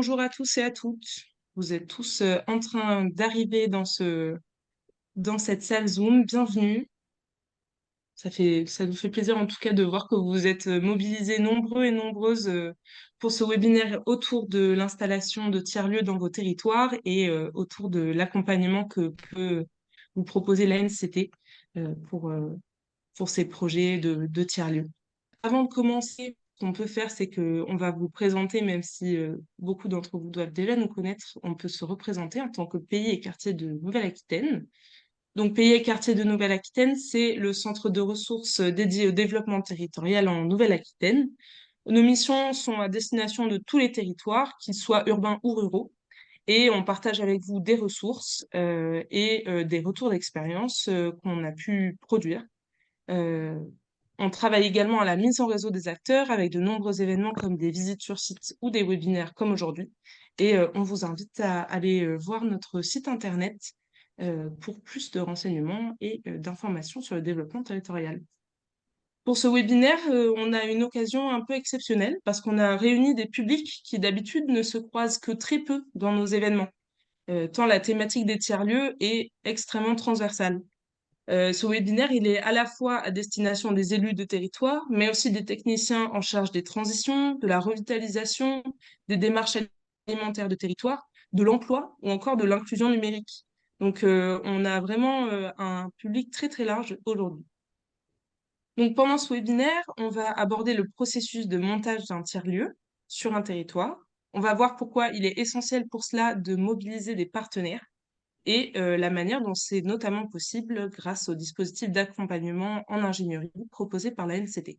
bonjour à tous et à toutes. Vous êtes tous en train d'arriver dans cette salle Zoom. Bienvenue. Ça nous fait plaisir en tout cas de voir que vous êtes mobilisés nombreux et nombreuses pour ce webinaire autour de l'installation de tiers-lieux dans vos territoires et autour de l'accompagnement que peut vous proposer l'ANCT euh, pour, euh, pour ces projets de tiers-lieux. Avant de commencer, ce qu'on peut faire, c'est qu'on va vous présenter, même si beaucoup d'entre vous doivent déjà nous connaître, on peut se représenter en tant que pays et quartier de Nouvelle-Aquitaine. Donc, pays et quartier de Nouvelle-Aquitaine, c'est le centre de ressources dédié au développement territorial en Nouvelle-Aquitaine. Nos missions sont à destination de tous les territoires, qu'ils soient urbains ou ruraux, et on partage avec vous des ressources et des retours d'expérience qu'on a pu produire. Euh, on travaille également à la mise en réseau des acteurs avec de nombreux événements comme des visites sur site ou des webinaires comme aujourd'hui. Et on vous invite à aller voir notre site internet pour plus de renseignements et d'informations sur le développement territorial. Pour ce webinaire, on a une occasion un peu exceptionnelle parce qu'on a réuni des publics qui d'habitude ne se croisent que très peu dans nos événements, tant la thématique des tiers-lieux est extrêmement transversale. Ce webinaire, il est à la fois à destination des élus de territoire, mais aussi des techniciens en charge des transitions, de la revitalisation, des démarches alimentaires de territoire, de l'emploi ou encore de l'inclusion numérique. Donc, on a vraiment un public très très large aujourd'hui. Donc, pendant ce webinaire, on va aborder le processus de montage d'un tiers-lieu sur un territoire. On va voir pourquoi il est essentiel pour cela de mobiliser des partenaires et la manière dont c'est notamment possible grâce au dispositif d'accompagnement en ingénierie proposé par la NCT.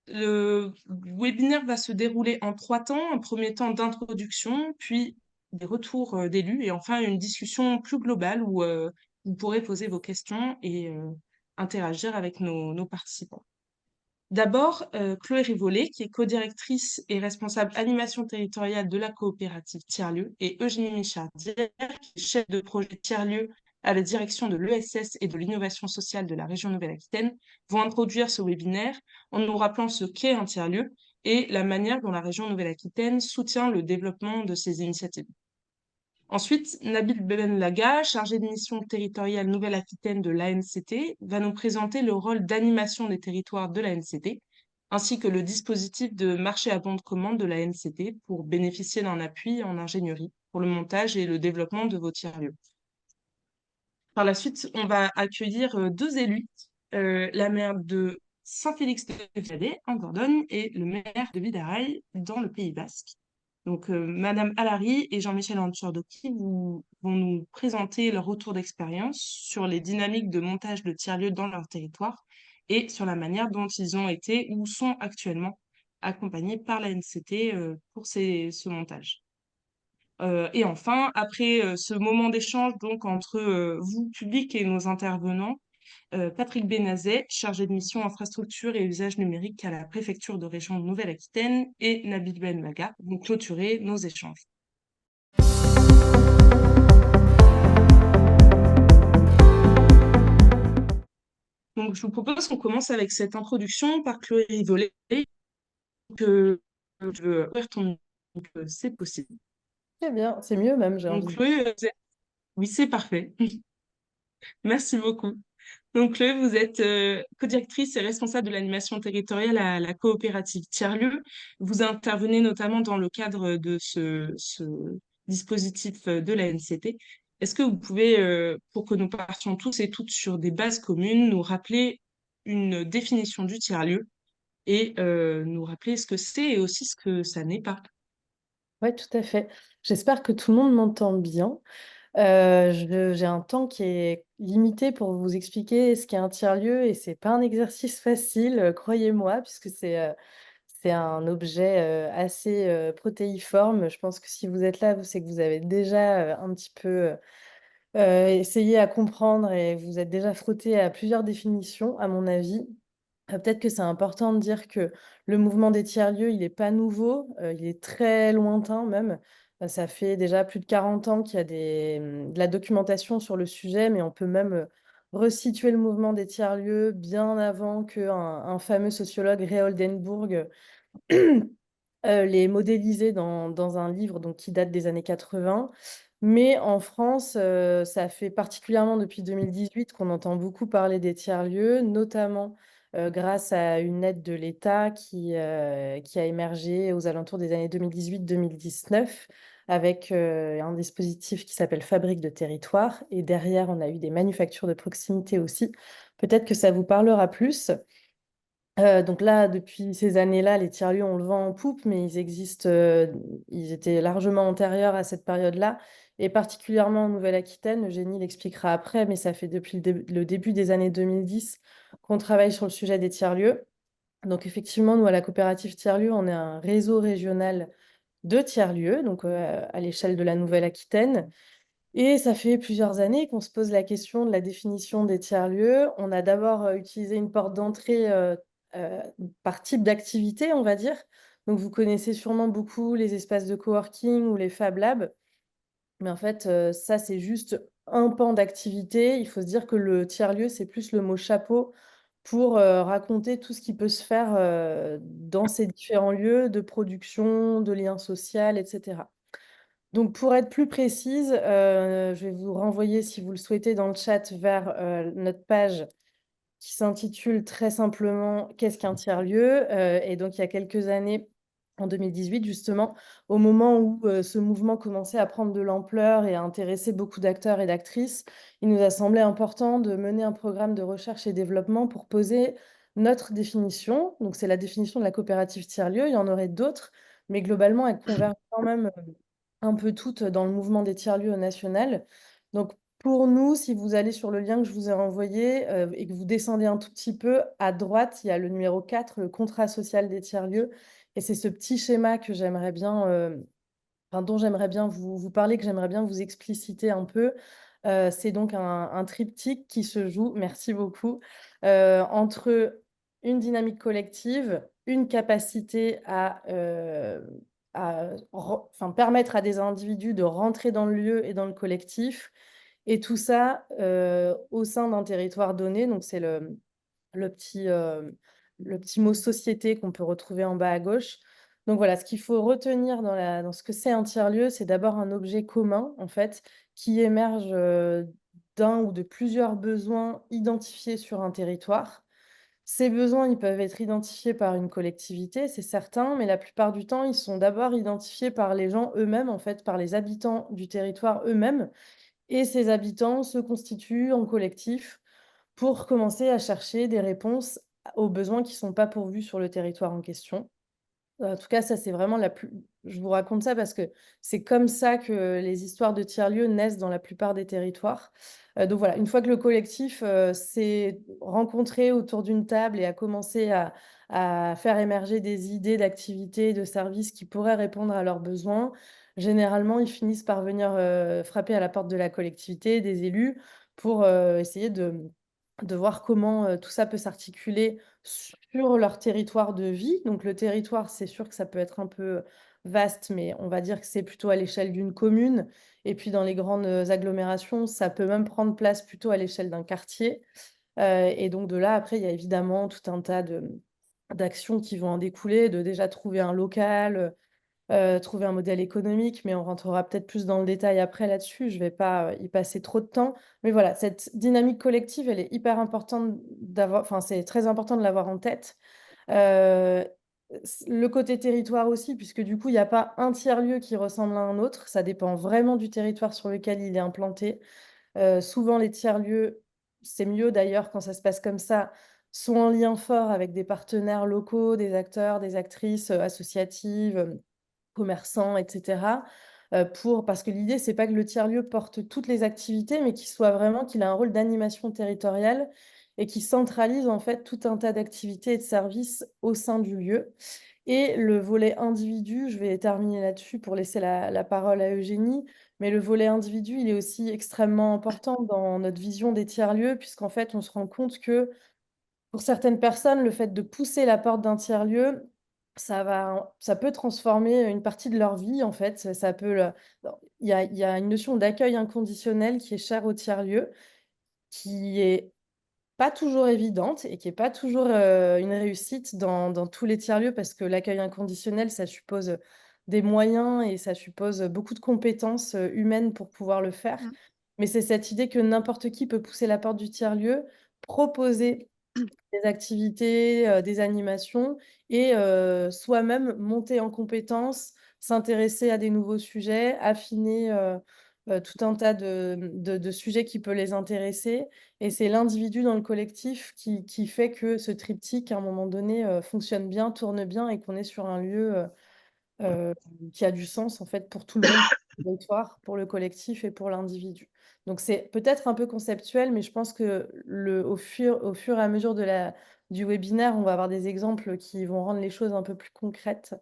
Le webinaire va se dérouler en 3 temps, un premier temps d'introduction, puis des retours d'élus et enfin une discussion plus globale où vous pourrez poser vos questions et interagir avec nos participants. D'abord, Chloé Rivollet, qui est codirectrice et responsable animation territoriale de la coopérative Tiers-Lieux, et Eugénie Michardière, qui est chef de projet Tiers-Lieux à la direction de l'ESS et de l'innovation sociale de la région Nouvelle-Aquitaine, vont introduire ce webinaire en nous rappelant ce qu'est un tiers-lieu et la manière dont la région Nouvelle-Aquitaine soutient le développement de ces initiatives. Ensuite, Nabil Benlaga, chargé de mission territoriale Nouvelle-Aquitaine de l'ANCT, va nous présenter le rôle d'animation des territoires de l'ANCT, ainsi que le dispositif de marché à bon de commande de l'ANCT pour bénéficier d'un appui en ingénierie pour le montage et le développement de vos tiers-lieux. Par la suite, on va accueillir deux élus, la maire de Saint-Félix-de-Viadet en Dordogne et le maire de Bidaraï dans le Pays Basque. Donc, Madame Alary et Jean-Michel Anturdocki vont nous présenter leur retour d'expérience sur les dynamiques de montage de tiers-lieux dans leur territoire et sur la manière dont ils ont été ou sont actuellement accompagnés par la NCT pour ce montage. Et enfin, après ce moment d'échange donc entre vous, public, et nos intervenants, Patrick Benazet, chargé de mission infrastructure et usage numérique à la préfecture de région de Nouvelle-Aquitaine, et Nabil Benmaga vont clôturer nos échanges. Donc, je vous propose qu'on commence avec cette introduction par Chloé Rivollet, que je veux ouvrir ton micro, donc c'est possible. Très bien, c'est mieux même, j'ai Donc, envie de dire. Chloé, oui, c'est parfait. Merci beaucoup. Donc, Chloé, vous êtes codirectrice et responsable de l'animation territoriale à la coopérative Tiers-Lieux. Vous intervenez notamment dans le cadre de ce dispositif de la NCT. Est-ce que vous pouvez, pour que nous partions tous et toutes sur des bases communes, nous rappeler une définition du tiers-lieu et nous rappeler ce que c'est et aussi ce que ça n'est pas? Oui, tout à fait. J'espère que tout le monde m'entend bien. J'ai un temps qui est limité pour vous expliquer ce qu'est un tiers-lieu et c'est pas un exercice facile, croyez-moi, puisque c'est un objet assez protéiforme. Je pense que si vous êtes là, c'est que vous avez déjà un petit peu essayé à comprendre et vous êtes déjà frotté à plusieurs définitions, à mon avis. Peut-être que c'est important de dire que le mouvement des tiers-lieux, il est pas nouveau, il est très lointain même. Ça fait déjà plus de 40 ans qu'il y a de la documentation sur le sujet, mais on peut même, resituer le mouvement des tiers-lieux bien avant qu'un fameux sociologue, Ray Oldenburg, les modéliser dans un livre donc qui date des années 80. Mais en France, ça fait particulièrement depuis 2018 qu'on entend beaucoup parler des tiers-lieux, notamment, grâce à une aide de l'État qui a émergé aux alentours des années 2018-2019 avec, un dispositif qui s'appelle Fabrique de territoire et derrière, on a eu des manufactures de proximité aussi. Peut-être que ça vous parlera plus. Donc là, depuis ces années-là, les tiers-lieux, on le vend en poupe, mais ils existent, ils étaient largement antérieurs à cette période-là et particulièrement en Nouvelle-Aquitaine. Eugénie l'expliquera après, mais ça fait depuis le début des années 2010 qu'on travaille sur le sujet des tiers-lieux. Donc effectivement, nous, à la coopérative Tiers-Lieux, on est un réseau régional de tiers-lieux, donc à l'échelle de la Nouvelle-Aquitaine. Et ça fait plusieurs années qu'on se pose la question de la définition des tiers-lieux. On a d'abord utilisé une porte d'entrée euh, par type d'activité, on va dire. Donc, vous connaissez sûrement beaucoup les espaces de coworking ou les Fab Labs. Mais en fait, ça, c'est juste un pan d'activité. Il faut se dire que le tiers-lieu, c'est plus le mot chapeau pour raconter tout ce qui peut se faire dans ces différents lieux de production, de liens sociaux, etc. Donc, pour être plus précise, je vais vous renvoyer, si vous le souhaitez, dans le chat vers notre page qui s'intitule très simplement «Qu'est-ce qu'un tiers-lieu?» Et donc, il y a quelques années, en 2018 justement, au moment où ce mouvement commençait à prendre de l'ampleur et à intéresser beaucoup d'acteurs et d'actrices, il nous a semblé important de mener un programme de recherche et développement pour poser notre définition. Donc, c'est la définition de la coopérative tiers-lieu. Il y en aurait d'autres, mais globalement, elles convergent quand même un peu toutes dans le mouvement des tiers-lieux national. Donc, pour nous, si vous allez sur le lien que je vous ai envoyé et que vous descendez un tout petit peu, à droite, il y a le numéro 4, le contrat social des tiers-lieux. Et c'est ce petit schéma que j'aimerais bien, enfin, dont j'aimerais bien vous parler, que j'aimerais bien vous expliciter un peu. C'est donc un triptyque qui se joue, merci beaucoup, entre une dynamique collective, une capacité enfin, permettre à des individus de rentrer dans le lieu et dans le collectif, et tout ça au sein d'un territoire donné. Donc, c'est le petit, le petit mot société qu'on peut retrouver en bas à gauche. Donc voilà, ce qu'il faut retenir dans ce que c'est un tiers-lieu, c'est d'abord un objet commun, en fait, qui émerge d'un ou de plusieurs besoins identifiés sur un territoire. Ces besoins, ils peuvent être identifiés par une collectivité, c'est certain, mais la plupart du temps, ils sont d'abord identifiés par les gens eux-mêmes, en fait, par les habitants du territoire eux-mêmes. Et ces habitants se constituent en collectif pour commencer à chercher des réponses aux besoins qui ne sont pas pourvus sur le territoire en question. En tout cas, ça, c'est vraiment la plus je vous raconte ça parce que c'est comme ça que les histoires de tiers-lieux naissent dans la plupart des territoires. Donc voilà, une fois que le collectif, s'est rencontré autour d'une table et a commencé à faire émerger des idées d'activités, de services qui pourraient répondre à leurs besoins, généralement, ils finissent par venir, frapper à la porte de la collectivité, des élus, pour, essayer de voir comment, tout ça peut s'articuler sur leur territoire de vie. Donc le territoire, c'est sûr que ça peut être un peu vaste, mais on va dire que c'est plutôt à l'échelle d'une commune. Et puis dans les grandes agglomérations, ça peut même prendre place plutôt à l'échelle d'un quartier. Et donc de là, après, il y a évidemment tout un tas d'actions qui vont en découler, de déjà trouver un local, trouver un modèle économique, mais on rentrera peut-être plus dans le détail après là-dessus. Je ne vais pas, y passer trop de temps. Mais voilà, cette dynamique collective, elle est hyper importante d'avoir, enfin, c'est très important de l'avoir en tête. Heu, le côté territoire aussi, puisque du coup, il n'y a pas un tiers-lieu qui ressemble à un autre. Ça dépend vraiment du territoire sur lequel il est implanté. Souvent les tiers-lieux, c'est mieux d'ailleurs quand ça se passe comme ça, sont en lien fort avec des partenaires locaux, des acteurs, des actrices, associatives, commerçants et cetera, parce que l'idée, c'est pas que le tiers-lieu porte toutes les activités, mais qu'il a un rôle d'animation territoriale et qui centralise, en fait, tout un tas d'activités et de services au sein du lieu. Et le volet individu, je vais terminer là-dessus pour laisser la parole à Eugénie, mais le volet individu, il est aussi extrêmement important dans notre vision des tiers-lieux, puisqu'en fait, on se rend compte que pour certaines personnes, le fait de pousser la porte d'un tiers-lieu, ça peut transformer une partie de leur vie, en fait. Ça peut il y a une notion d'accueil inconditionnel qui est chère au tiers-lieu, qui est pas toujours évidente et qui est pas toujours une réussite dans tous les tiers-lieux parce que l'accueil inconditionnel, ça suppose des moyens et ça suppose beaucoup de compétences humaines pour pouvoir le faire. Mm. Mais c'est cette idée que n'importe qui peut pousser la porte du tiers-lieu, proposer des activités, des animations et soi-même monter en compétences, s'intéresser à des nouveaux sujets, affiner, tout un tas de sujets qui peut les intéresser et c'est l'individu dans le collectif qui fait que ce triptyque, à un moment donné, fonctionne bien, tourne bien et qu'on est sur un lieu, Heu, qui a du sens en fait pour tout le monde, pour le territoire, pour le collectif et pour l'individu. Donc c'est peut-être un peu conceptuel, mais je pense que au fur et à mesure du webinaire, on va avoir des exemples qui vont rendre les choses un peu plus concrètes.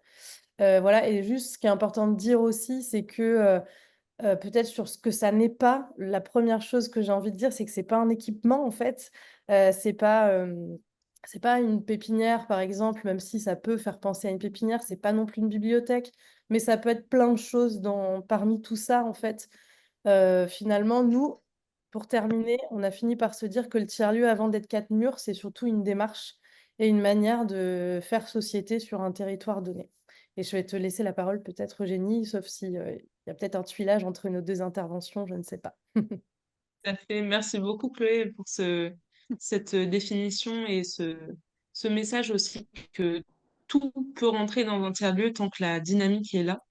Voilà et juste ce qui est important de dire aussi, c'est que, peut-être sur ce que ça n'est pas, la première chose que j'ai envie de dire, c'est que c'est pas un équipement en fait. C'est pas une pépinière par exemple, même si ça peut faire penser à une pépinière, c'est pas non plus une bibliothèque, mais ça peut être plein de choses parmi tout ça en fait. Finalement, nous, pour terminer, on a fini par se dire que le tiers-lieu avant d'être 4 murs, c'est surtout une démarche et une manière de faire société sur un territoire donné. Et je vais te laisser la parole peut-être Eugénie, sauf si, il y a peut-être un tuilage entre nos 2 interventions, je ne sais pas. Tout à fait. Merci beaucoup, Chloé, pour cette définition et ce message aussi que tout peut rentrer dans un tiers-lieu tant que la dynamique est là.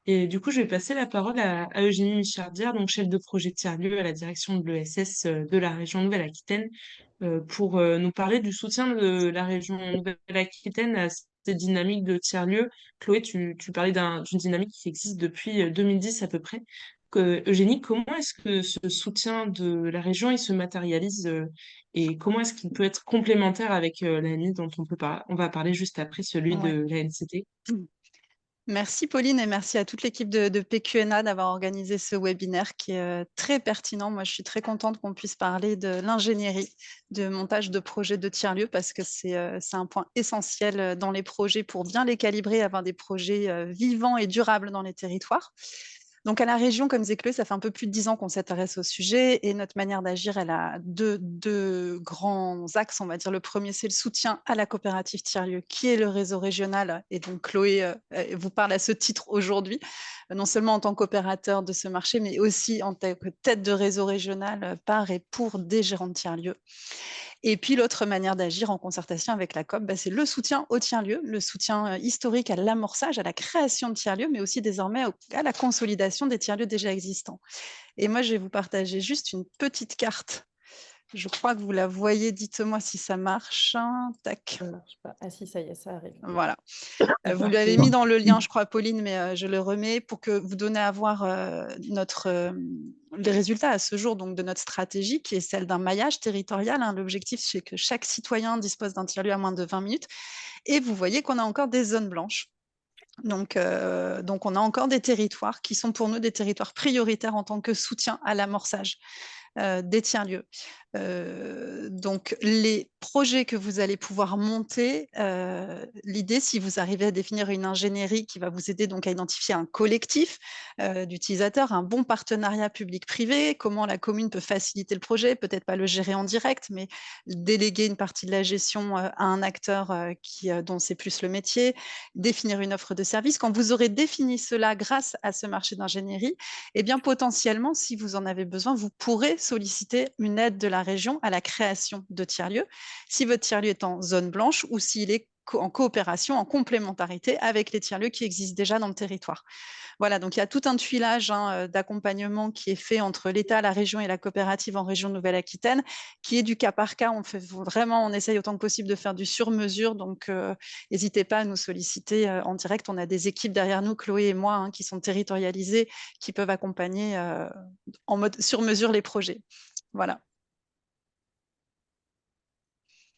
Et du coup, je vais passer la parole à Eugénie Michardière, donc chef de projet tiers-lieu à la direction de l'ESS de la région Nouvelle-Aquitaine, pour nous parler du soutien de la région Nouvelle-Aquitaine à cette dynamique de tiers-lieu. Chloé, tu parlais d'une dynamique qui existe depuis 2010 à peu près. Eugénie, comment est-ce que ce soutien de la région il se matérialise et comment est-ce qu'il peut être complémentaire avec l'ANI dont on va parler juste après, celui Ouais. de la NCT? Merci Pauline et merci à toute l'équipe de PQNA d'avoir organisé ce webinaire qui est très pertinent. Moi, je suis très contente qu'on puisse parler de l'ingénierie, de montage de projets de tiers-lieux parce que c'est un point essentiel dans les projets pour bien les calibrer, avoir des projets vivants et durables dans les territoires. Donc à la région, comme disait Chloé, ça fait un peu plus de 10 ans qu'on s'intéresse au sujet et notre manière d'agir, elle a deux grands axes, on va dire. Le premier, c'est le soutien à la coopérative tiers-lieu, qui est le réseau régional. Et donc Chloé vous parle à ce titre aujourd'hui, non seulement en tant qu'opérateur de ce marché, mais aussi en tant que tête de réseau régional par et pour des gérants de tiers-lieux. Et puis l'autre manière d'agir en concertation avec la COP, c'est le soutien au tiers-lieu, le soutien historique à l'amorçage, à la création de tiers-lieux, mais aussi désormais à la consolidation des tiers-lieux déjà existants. Et moi, je vais vous partager juste une petite carte. Je crois que vous la voyez, dites-moi si ça marche. Tac. Ça ne marche pas. Ah si, ça y est, ça arrive. Voilà. Vous Parfait. l'avez mis dans le lien, je crois, Pauline, mais je le remets pour que vous donniez à voir les résultats à ce jour donc, de notre stratégie, qui est celle d'un maillage territorial. L'objectif, c'est que chaque citoyen dispose d'un tiers-lieu à moins de 20 minutes. Et vous voyez qu'on a encore des zones blanches. Donc, on a encore des territoires qui sont pour nous des territoires prioritaires en tant que soutien à l'amorçage des tiers-lieux. Donc, les projets que vous allez pouvoir monter, l'idée, si vous arrivez à définir une ingénierie qui va vous aider donc à identifier un collectif d'utilisateurs, un bon partenariat public-privé, comment la commune peut faciliter le projet, peut-être pas le gérer en direct, mais déléguer une partie de la gestion à un acteur dont c'est plus le métier, définir une offre de service. Quand vous aurez défini cela grâce à ce marché d'ingénierie, eh bien, potentiellement, si vous en avez besoin, vous pourrez solliciter une aide de la région à la création de tiers-lieux, si votre tiers-lieu est en zone blanche ou s'il est en coopération, en complémentarité avec les tiers-lieux qui existent déjà dans le territoire. Voilà, donc il y a tout un tuilage d'accompagnement qui est fait entre l'État, la région et la coopérative en région Nouvelle-Aquitaine, qui est du cas par cas. On essaye autant que possible de faire du sur-mesure, donc n'hésitez pas à nous solliciter en direct. On a des équipes derrière nous, Chloé et moi, qui sont territorialisées, qui peuvent accompagner en mode sur-mesure les projets. Voilà.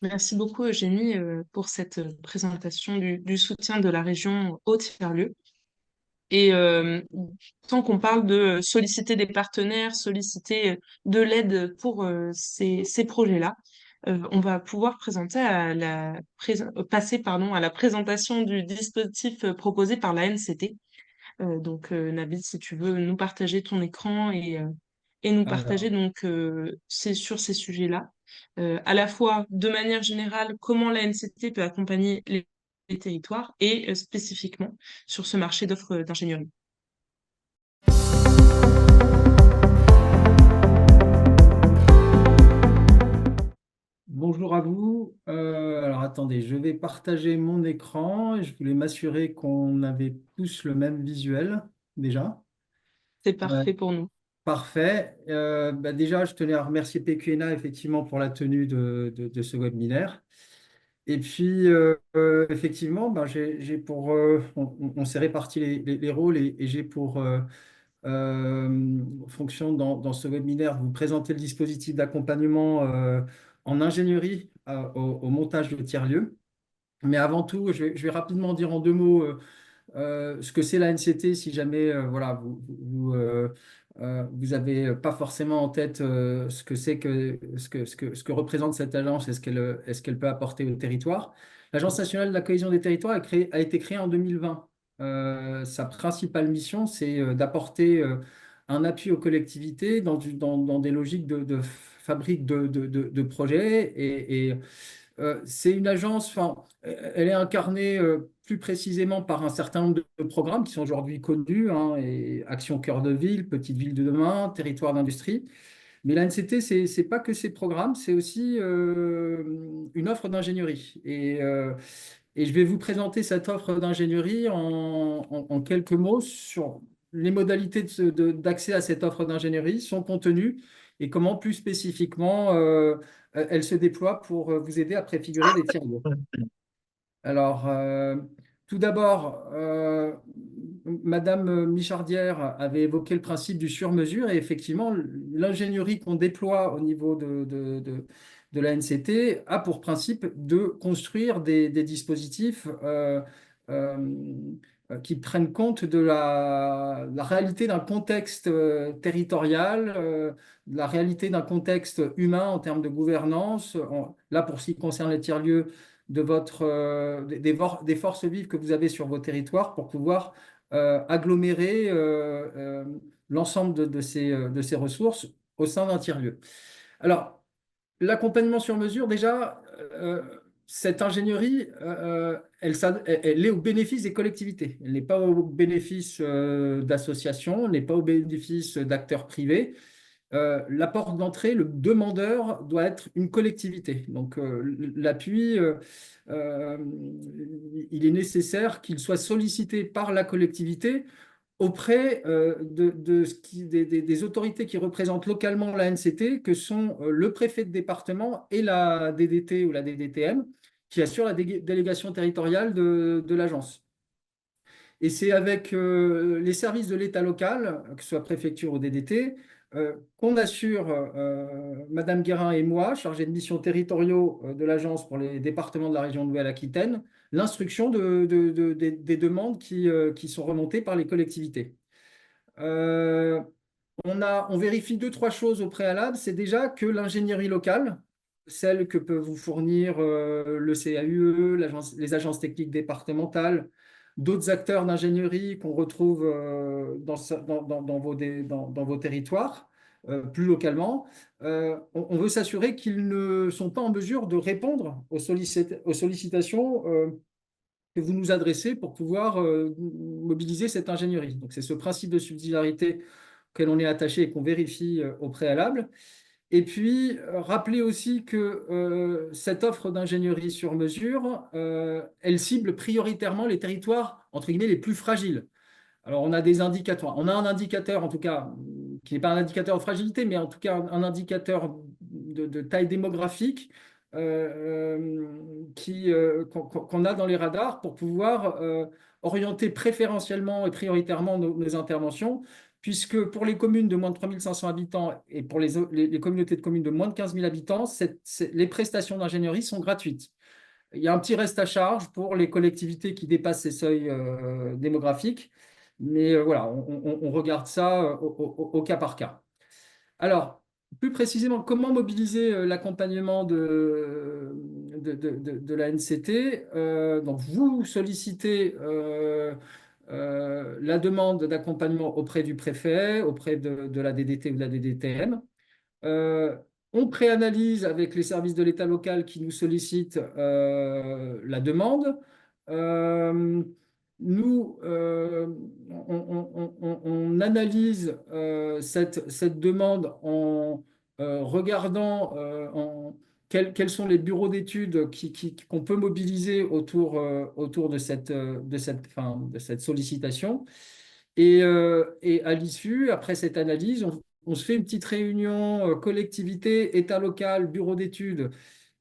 Merci beaucoup, Eugénie, pour cette présentation du soutien de la région au tiers-lieu. Et tant qu'on parle de solliciter des partenaires, solliciter de l'aide pour ces projets-là, on va pouvoir passer à la présentation du dispositif proposé par la NCT. Donc, Nabil, si tu veux nous partager ton écran et nous partager Alors, donc c'est sur ces sujets-là. à la fois de manière générale comment la NCT peut accompagner les territoires et spécifiquement sur ce marché d'offres d'ingénierie. Bonjour à vous. Alors attendez, je vais partager mon écran et je voulais m'assurer qu'on avait tous le même visuel déjà. C'est Ouais. parfait pour nous. Parfait. Déjà, je tenais à remercier PQNA effectivement pour la tenue de ce webinaire. Et puis, effectivement, on s'est réparti les rôles et j'ai pour fonction dans ce webinaire de vous présenter le dispositif d'accompagnement en ingénierie au montage de tiers-lieux. Mais avant tout, je vais rapidement dire en deux mots ce que c'est la NCT si jamais voilà, vous avez pas forcément en tête ce que c'est ce que représente cette agence et ce qu'elle peut apporter au territoire. L'Agence nationale de la cohésion des territoires a été créée en 2020. Sa principale mission, c'est d'apporter un appui aux collectivités dans des logiques de fabrique de projets c'est une agence, enfin, elle est incarnée plus précisément par un certain nombre de programmes qui sont aujourd'hui connus, hein, et Action Cœur de Ville, Petite Ville de demain, Territoire d'industrie. Mais l'ANCT, c'est pas que ces programmes, c'est aussi une offre d'ingénierie. Et je vais vous présenter cette offre d'ingénierie en quelques mots sur les modalités d'accès à cette offre d'ingénierie, son contenu et comment plus spécifiquement elle se déploie pour vous aider à préfigurer des tiers-lieux. Alors, tout d'abord, Madame Michardière avait évoqué le principe du sur-mesure et effectivement, l'ingénierie qu'on déploie au niveau de la NCT a pour principe de construire des dispositifs qui prennent compte de la réalité d'un contexte territorial, de la réalité d'un contexte humain en termes de gouvernance. Là, pour ce qui concerne les tiers-lieux, des forces vives que vous avez sur vos territoires pour pouvoir agglomérer l'ensemble de ces ressources au sein d'un tiers-lieu. Alors, l'accompagnement sur mesure, déjà, cette ingénierie, elle est au bénéfice des collectivités. Elle n'est pas au bénéfice d'associations, elle n'est pas au bénéfice d'acteurs privés. La porte d'entrée, le demandeur doit être une collectivité. Donc l'appui, euh, il est nécessaire qu'il soit sollicité par la collectivité auprès des autorités qui représentent localement la NCT, que sont le préfet de département et la DDT ou la DDTM, qui assure la délégation territoriale de l'agence. Et c'est avec les services de l'État local, que ce soit préfecture ou DDT, qu'on assure, Madame Guérin et moi, chargés de missions territoriaux de l'agence pour les départements de la région Nouvelle-Aquitaine, l'instruction des demandes qui sont remontées par les collectivités. Euh, on vérifie deux, trois choses au préalable. C'est déjà que l'ingénierie locale, celle que peut vous fournir le CAUE, les agences techniques départementales, d'autres acteurs d'ingénierie qu'on retrouve dans vos territoires, plus localement, on veut s'assurer qu'ils ne sont pas en mesure de répondre aux sollicitations que vous nous adressez pour pouvoir mobiliser cette ingénierie. Donc, c'est ce principe de subsidiarité auquel on est attaché et qu'on vérifie au préalable. Et puis, rappelez aussi que cette offre d'ingénierie sur mesure, elle cible prioritairement les territoires, entre guillemets, les plus fragiles. Alors, on a des indicateurs. On a un indicateur, en tout cas, qui n'est pas un indicateur de fragilité, mais en tout cas un indicateur de taille démographique qu'on a dans les radars pour pouvoir orienter préférentiellement et prioritairement nos interventions, puisque pour les communes de moins de 3500 habitants et pour les communautés de communes de moins de 15 000 habitants, les prestations d'ingénierie sont gratuites. Il y a un petit reste à charge pour les collectivités qui dépassent ces seuils démographiques, mais voilà, on regarde ça au cas par cas. Alors, plus précisément, comment mobiliser l'accompagnement de la NCT? Donc, vous sollicitez la demande d'accompagnement auprès du préfet, auprès de la DDT ou de la DDTM. Euh, On préanalyse avec les services de l'État local qui nous sollicitent la demande. Nous, on analyse cette demande en regardant quels sont les bureaux d'études qu'on peut mobiliser autour de cette sollicitation. Et à l'issue, après cette analyse, on se fait une petite réunion collectivité, État local, bureau d'études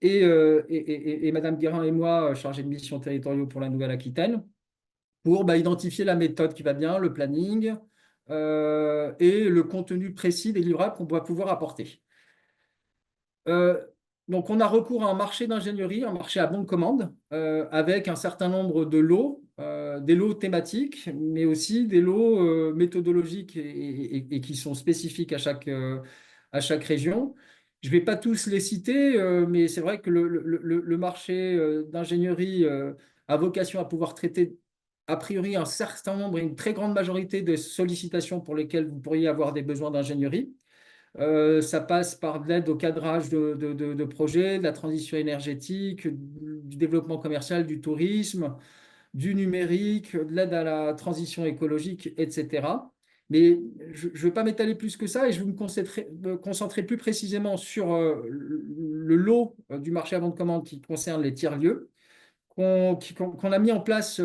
et Madame Guérin et moi, chargés de mission territoriaux pour la Nouvelle-Aquitaine, pour identifier la méthode qui va bien, le planning et le contenu précis des livrables qu'on doit pouvoir apporter. Donc, on a recours à un marché d'ingénierie, un marché à bon de commande, avec un certain nombre de lots, des lots thématiques, mais aussi des lots méthodologiques et qui sont spécifiques à chaque région. Je ne vais pas tous les citer, mais c'est vrai que le marché d'ingénierie a vocation à pouvoir traiter a priori un certain nombre et une très grande majorité des sollicitations pour lesquelles vous pourriez avoir des besoins d'ingénierie. Ça passe par de l'aide au cadrage de projets, de la transition énergétique, du développement commercial, du tourisme, du numérique, de l'aide à la transition écologique, etc. Mais je ne veux pas m'étaler plus que ça et je vais me concentrer plus précisément sur le lot du marché à bon de commande qui concerne les tiers-lieux qu'on a mis en place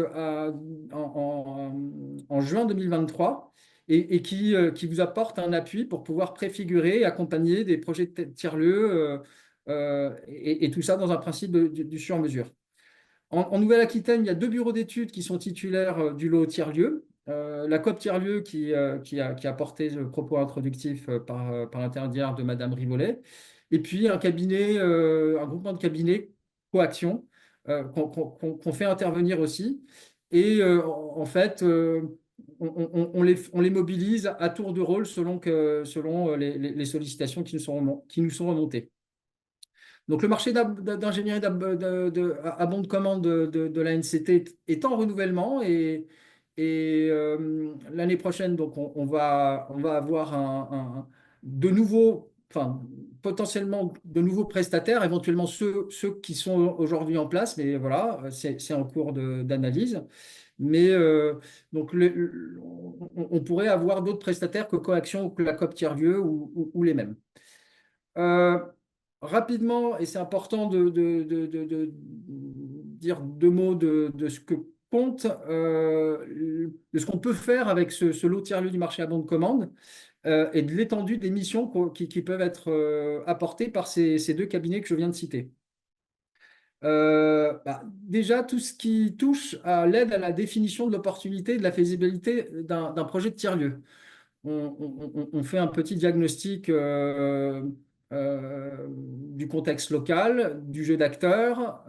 en juin 2023 et qui vous apporte un appui pour pouvoir préfigurer et accompagner des projets de tiers-lieux et tout ça dans un principe du sur-mesure. En Nouvelle-Aquitaine, il y a 2 bureaux d'études qui sont titulaires du lot tiers-lieu. La COP tiers-lieu qui a porté le propos introductif par l'intermédiaire de Madame Rivollet. Et puis un groupement de cabinets coaction qu'on fait intervenir aussi. Et en fait, on les mobilise à tour de rôle selon les sollicitations qui nous sont remontées. Donc, le marché d'ingénierie à bon de commande de la NCT est en renouvellement et l'année prochaine, donc, on va avoir de nouveaux, enfin, potentiellement de nouveaux prestataires, éventuellement ceux qui sont aujourd'hui en place, mais voilà, c'est en cours d'analyse. Mais donc, on pourrait avoir d'autres prestataires que Coaction ou que la COP Tiers-Lieu ou les mêmes. Rapidement, et c'est important de dire 2 mots de ce que compte, de ce qu'on peut faire avec ce lot tiers-lieu du marché à bon de commande et de l'étendue des missions qui peuvent être apportées par ces 2 cabinets que je viens de citer. Déjà, tout ce qui touche à l'aide à la définition de l'opportunité et de la faisabilité d'un projet de tiers-lieu. On fait un petit diagnostic du contexte local, du jeu d'acteurs,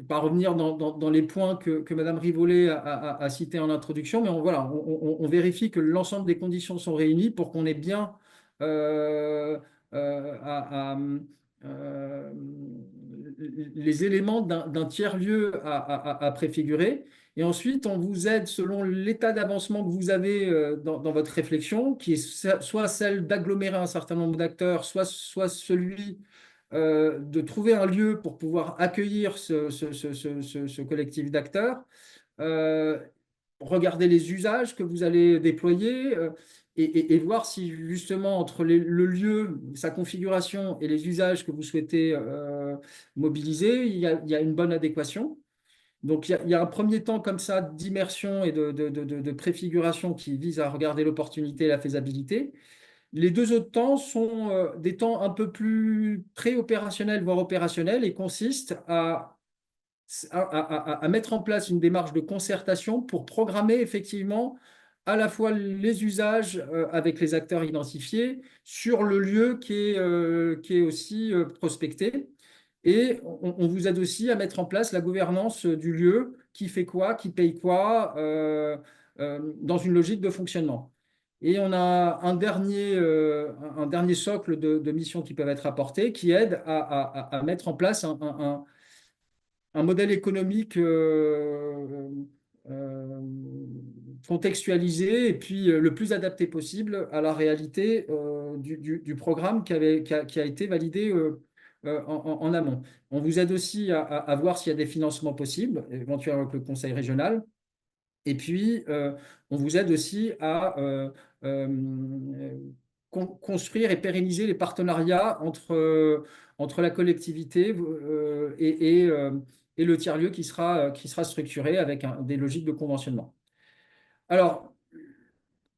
pas revenir dans les points que Madame Rivollet a cités en introduction, mais voilà, on vérifie que l'ensemble des conditions sont réunies pour qu'on ait bien les éléments d'un tiers-lieu à préfigurer. Et ensuite, on vous aide selon l'état d'avancement que vous avez dans votre réflexion, qui est soit celle d'agglomérer un certain nombre d'acteurs, soit celui de trouver un lieu pour pouvoir accueillir ce collectif d'acteurs, regarder les usages que vous allez déployer et voir si justement entre le lieu, sa configuration et les usages que vous souhaitez mobiliser, il y a une bonne adéquation. Donc, il y a un premier temps comme ça d'immersion et de préfiguration qui vise à regarder l'opportunité et la faisabilité. Les 2 autres temps sont des temps un peu plus pré-opérationnels, voire opérationnels, et consistent à mettre en place une démarche de concertation pour programmer effectivement à la fois les usages avec les acteurs identifiés sur le lieu qui est aussi prospecté. Et on vous aide aussi à mettre en place la gouvernance du lieu, qui fait quoi, qui paye quoi, dans une logique de fonctionnement. Et on a un dernier socle de missions qui peuvent être apportées, qui aide à mettre en place un modèle économique contextualisé et puis le plus adapté possible à la réalité du programme qui a été validé en amont. On vous aide aussi à voir s'il y a des financements possibles, éventuellement avec le conseil régional. Et puis, on vous aide aussi à construire et pérenniser les partenariats entre la collectivité et le tiers-lieu qui sera structuré avec des logiques de conventionnement. Alors,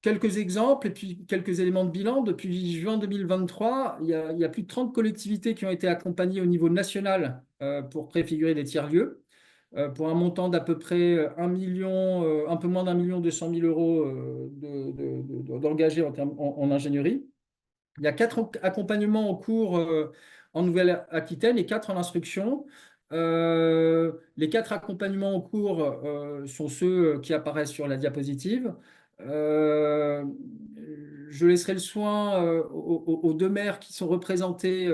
quelques exemples et puis quelques éléments de bilan. Depuis juin 2023, il y a plus de 30 collectivités qui ont été accompagnées au niveau national pour préfigurer des tiers-lieux pour un montant d'à peu près 1 million, un peu moins d'1,2 million d'engagés en ingénierie. Il y a 4 accompagnements en cours en Nouvelle-Aquitaine et 4 en instruction. Les 4 accompagnements en cours sont ceux qui apparaissent sur la diapositive. Je laisserai le soin aux 2 maires qui sont représentés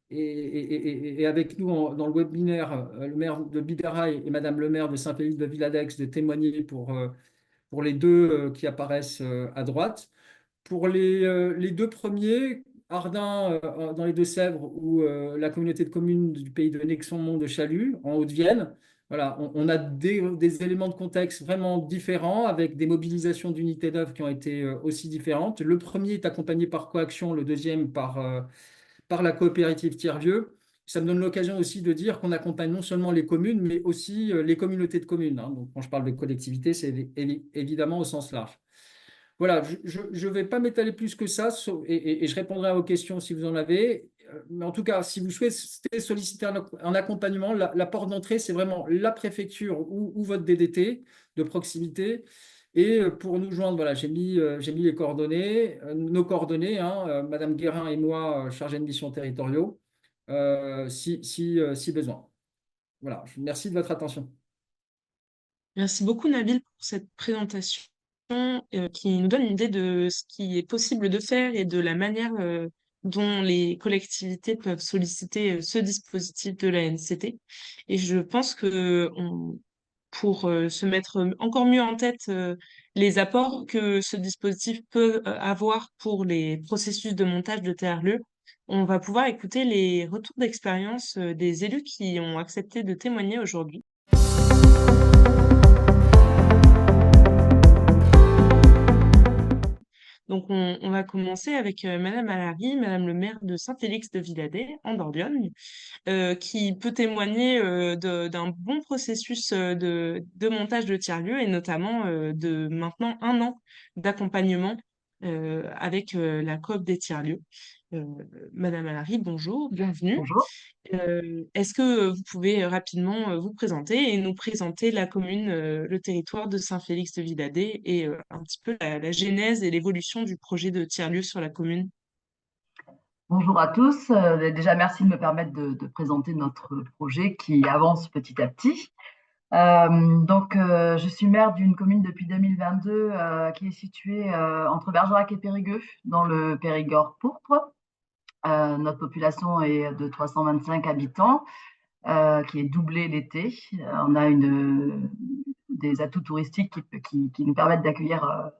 et avec nous dans le webinaire, le maire de Bidaraï et Madame le maire de Saint-Félix de Villadex, de témoigner pour les 2 qui apparaissent à droite. Pour les 2 premiers, Ardin dans les Deux-Sèvres ou la communauté de communes du pays de Nexon de Chalut en Haute-Vienne, voilà, on a des éléments de contexte vraiment différents avec des mobilisations d'unités d'œuvre qui ont été aussi différentes. Le premier est accompagné par Coaction, le deuxième par la coopérative Tiers-Vieux. Ça me donne l'occasion aussi de dire qu'on accompagne non seulement les communes, mais aussi les communautés de communes. Donc, quand je parle de collectivité, c'est évidemment au sens large. Voilà, je ne vais pas m'étaler plus que ça et je répondrai à vos questions si vous en avez. Mais en tout cas, si vous souhaitez solliciter un accompagnement, la porte d'entrée, c'est vraiment la préfecture ou votre DDT de proximité. Et pour nous joindre, voilà, j'ai mis les coordonnées, nos coordonnées, Madame Guérin et moi, chargés de mission territoriaux, si besoin. Voilà, merci de votre attention. Merci beaucoup, Nabil, pour cette présentation qui nous donne une idée de ce qui est possible de faire et de la manière dont les collectivités peuvent solliciter ce dispositif de la NCT. Et je pense que pour se mettre encore mieux en tête les apports que ce dispositif peut avoir pour les processus de montage de TRLE, on va pouvoir écouter les retours d'expérience des élus qui ont accepté de témoigner aujourd'hui. Donc, on va commencer avec Madame Alary, Madame le maire de Saint-Félix de Villadet, en Dordogne, qui peut témoigner d'un bon processus de montage de tiers-lieux et notamment de maintenant 1 an d'accompagnement avec la coop des tiers-lieux. Euh, Madame Alary, bonjour, bienvenue. Bonjour. Est-ce que vous pouvez rapidement vous présenter et nous présenter la commune, le territoire de Saint-Félix de Villadet et un petit peu la genèse et l'évolution du projet de tiers-lieu sur la commune? Bonjour à tous. Déjà, merci de me permettre de présenter notre projet qui avance petit à petit. Je suis maire d'une commune depuis 2022 qui est située entre Bergerac et Périgueux, dans le Périgord pourpre. Notre population est de 325 habitants, qui est doublée l'été. On a des atouts touristiques qui nous permettent d'accueillir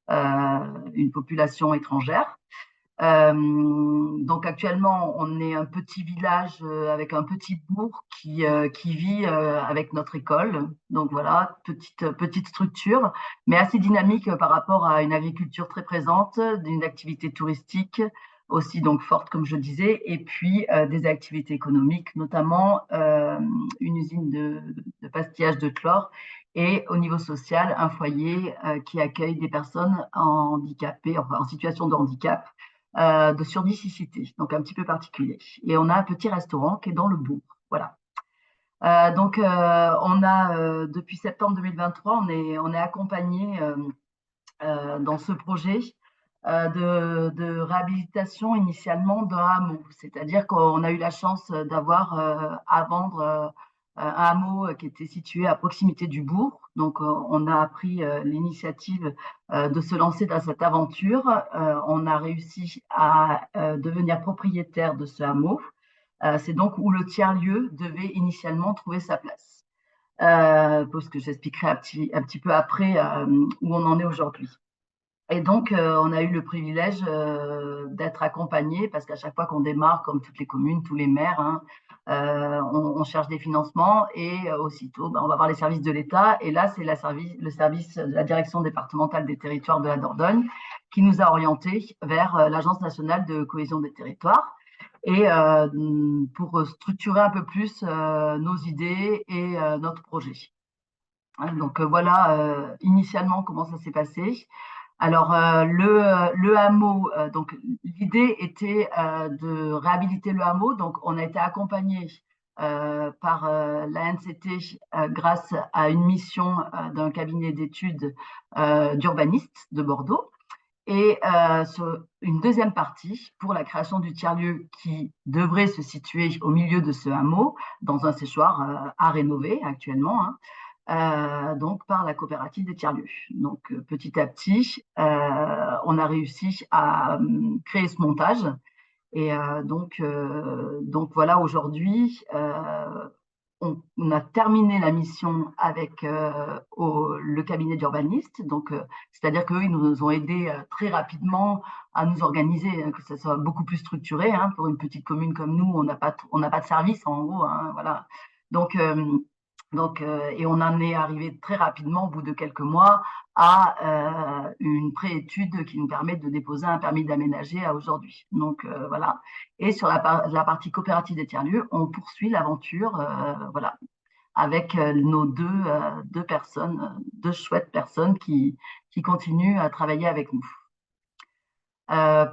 une population étrangère. Donc actuellement, on est un petit village avec un petit bourg qui vit avec notre école. Donc voilà, petite structure, mais assez dynamique par rapport à une agriculture très présente, d'une activité touristique aussi donc forte comme je disais, et puis des activités économiques, notamment une usine de pastillage de chlore et au niveau social, un foyer qui accueille des personnes handicapées, enfin en situation de handicap, de surdicicité, donc un petit peu particulier. Et on a un petit restaurant qui est dans le bourg. Voilà. On a, depuis septembre 2023, on est accompagné dans ce projet de réhabilitation initialement d'un hameau. C'est-à-dire qu'on a eu la chance d'avoir à vendre un hameau qui était situé à proximité du bourg. Donc, on a pris l'initiative de se lancer dans cette aventure. On a réussi à devenir propriétaire de ce hameau. C'est donc où le tiers-lieu devait initialement trouver sa place. parce que j'expliquerai un petit peu après où on en est aujourd'hui. Et donc, on a eu le privilège d'être accompagné parce qu'à chaque fois qu'on démarre, comme toutes les communes, tous les maires, hein, on cherche des financements et aussitôt, on va voir les services de l'État. Et là, c'est le service de la direction départementale des territoires de la Dordogne qui nous a orientés vers l'Agence nationale de cohésion des territoires et pour structurer un peu plus nos idées et notre projet. Donc voilà initialement comment ça s'est passé. Alors, le hameau, donc l'idée était de réhabiliter le hameau. Donc, on a été accompagné par la NCT grâce à une mission d'un cabinet d'études d'urbanistes de Bordeaux. Et sur une deuxième partie pour la création du tiers-lieu qui devrait se situer au milieu de ce hameau, dans un séchoir à rénover actuellement, hein, donc par la coopérative des tiers-lieux. Donc petit à petit, on a réussi à créer ce montage. Et donc voilà, aujourd'hui, on a terminé la mission avec le cabinet d'urbanistes. Donc, c'est-à-dire qu'eux, ils nous ont aidés très rapidement à nous organiser, que ça soit beaucoup plus structuré. Hein. Pour une petite commune comme nous, on n'a pas de service en gros. Hein, voilà. Donc, et on en est arrivé très rapidement, au bout de quelques mois, à une préétude qui nous permet de déposer un permis d'aménager à aujourd'hui. Donc voilà. Et sur la partie coopérative des tiers-lieux, on poursuit l'aventure, voilà, avec nos deux personnes, deux chouettes personnes qui continuent à travailler avec nous.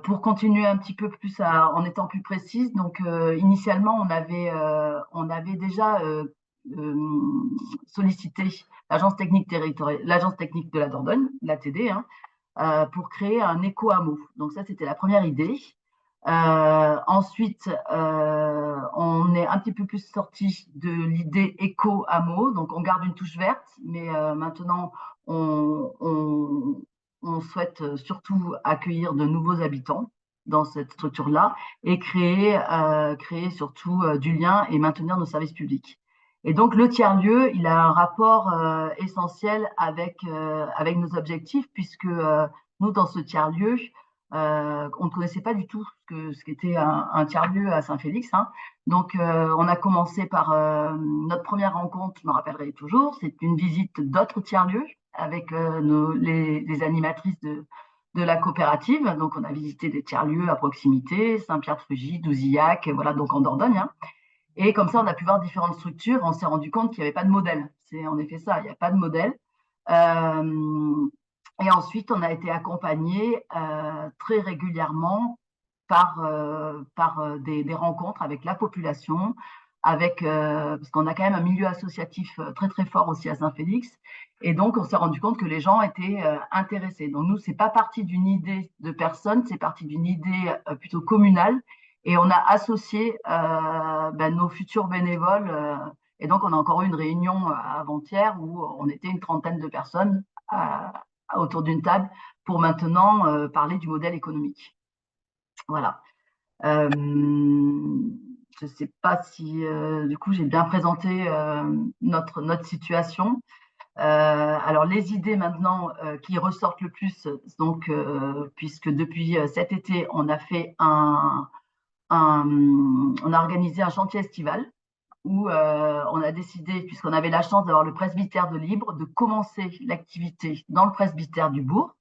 Pour continuer un petit peu plus en étant plus précise, donc initialement on avait déjà sollicité l'agence technique de la Dordogne, l'ATD, hein, pour créer un éco-hameau. Donc ça, c'était la première idée. Ensuite, on est un petit peu plus sorti de l'idée éco-hameau, donc on garde une touche verte, mais maintenant on souhaite surtout accueillir de nouveaux habitants dans cette structure-là et créer surtout du lien et maintenir nos services publics. Et donc, le tiers-lieu, il a un rapport essentiel avec nos objectifs, puisque nous, dans ce tiers-lieu, on ne connaissait pas du tout ce qu'était un tiers-lieu à Saint-Félix. Hein. Donc, on a commencé par notre première rencontre, je me rappellerai toujours, c'est une visite d'autres tiers-lieux avec les animatrices de la coopérative. Donc, on a visité des tiers-lieux à proximité, Saint-Pierre-de-Frugy, Douzillac, voilà, donc en Dordogne. Hein. Et comme ça, on a pu voir différentes structures. On s'est rendu compte qu'il n'y avait pas de modèle. C'est en effet ça, il n'y a pas de modèle. Et ensuite, on a été accompagné très régulièrement par des rencontres avec la population, parce qu'on a quand même un milieu associatif très très fort aussi à Saint-Félix. Et donc, on s'est rendu compte que les gens étaient intéressés. Donc, nous, c'est pas parti d'une idée de personne, c'est parti d'une idée plutôt communale. Et on a associé nos futurs bénévoles. Et donc, on a encore eu une réunion avant-hier où on était une trentaine de personnes autour d'une table pour maintenant parler du modèle économique. Voilà. Je ne sais pas si, du coup, j'ai bien présenté notre situation. Alors, les idées maintenant qui ressortent le plus, donc, puisque depuis cet été, on a fait on a organisé un chantier estival où on a décidé, puisqu'on avait la chance d'avoir le presbytère de Libre, de commencer l'activité dans le presbytère du bourg.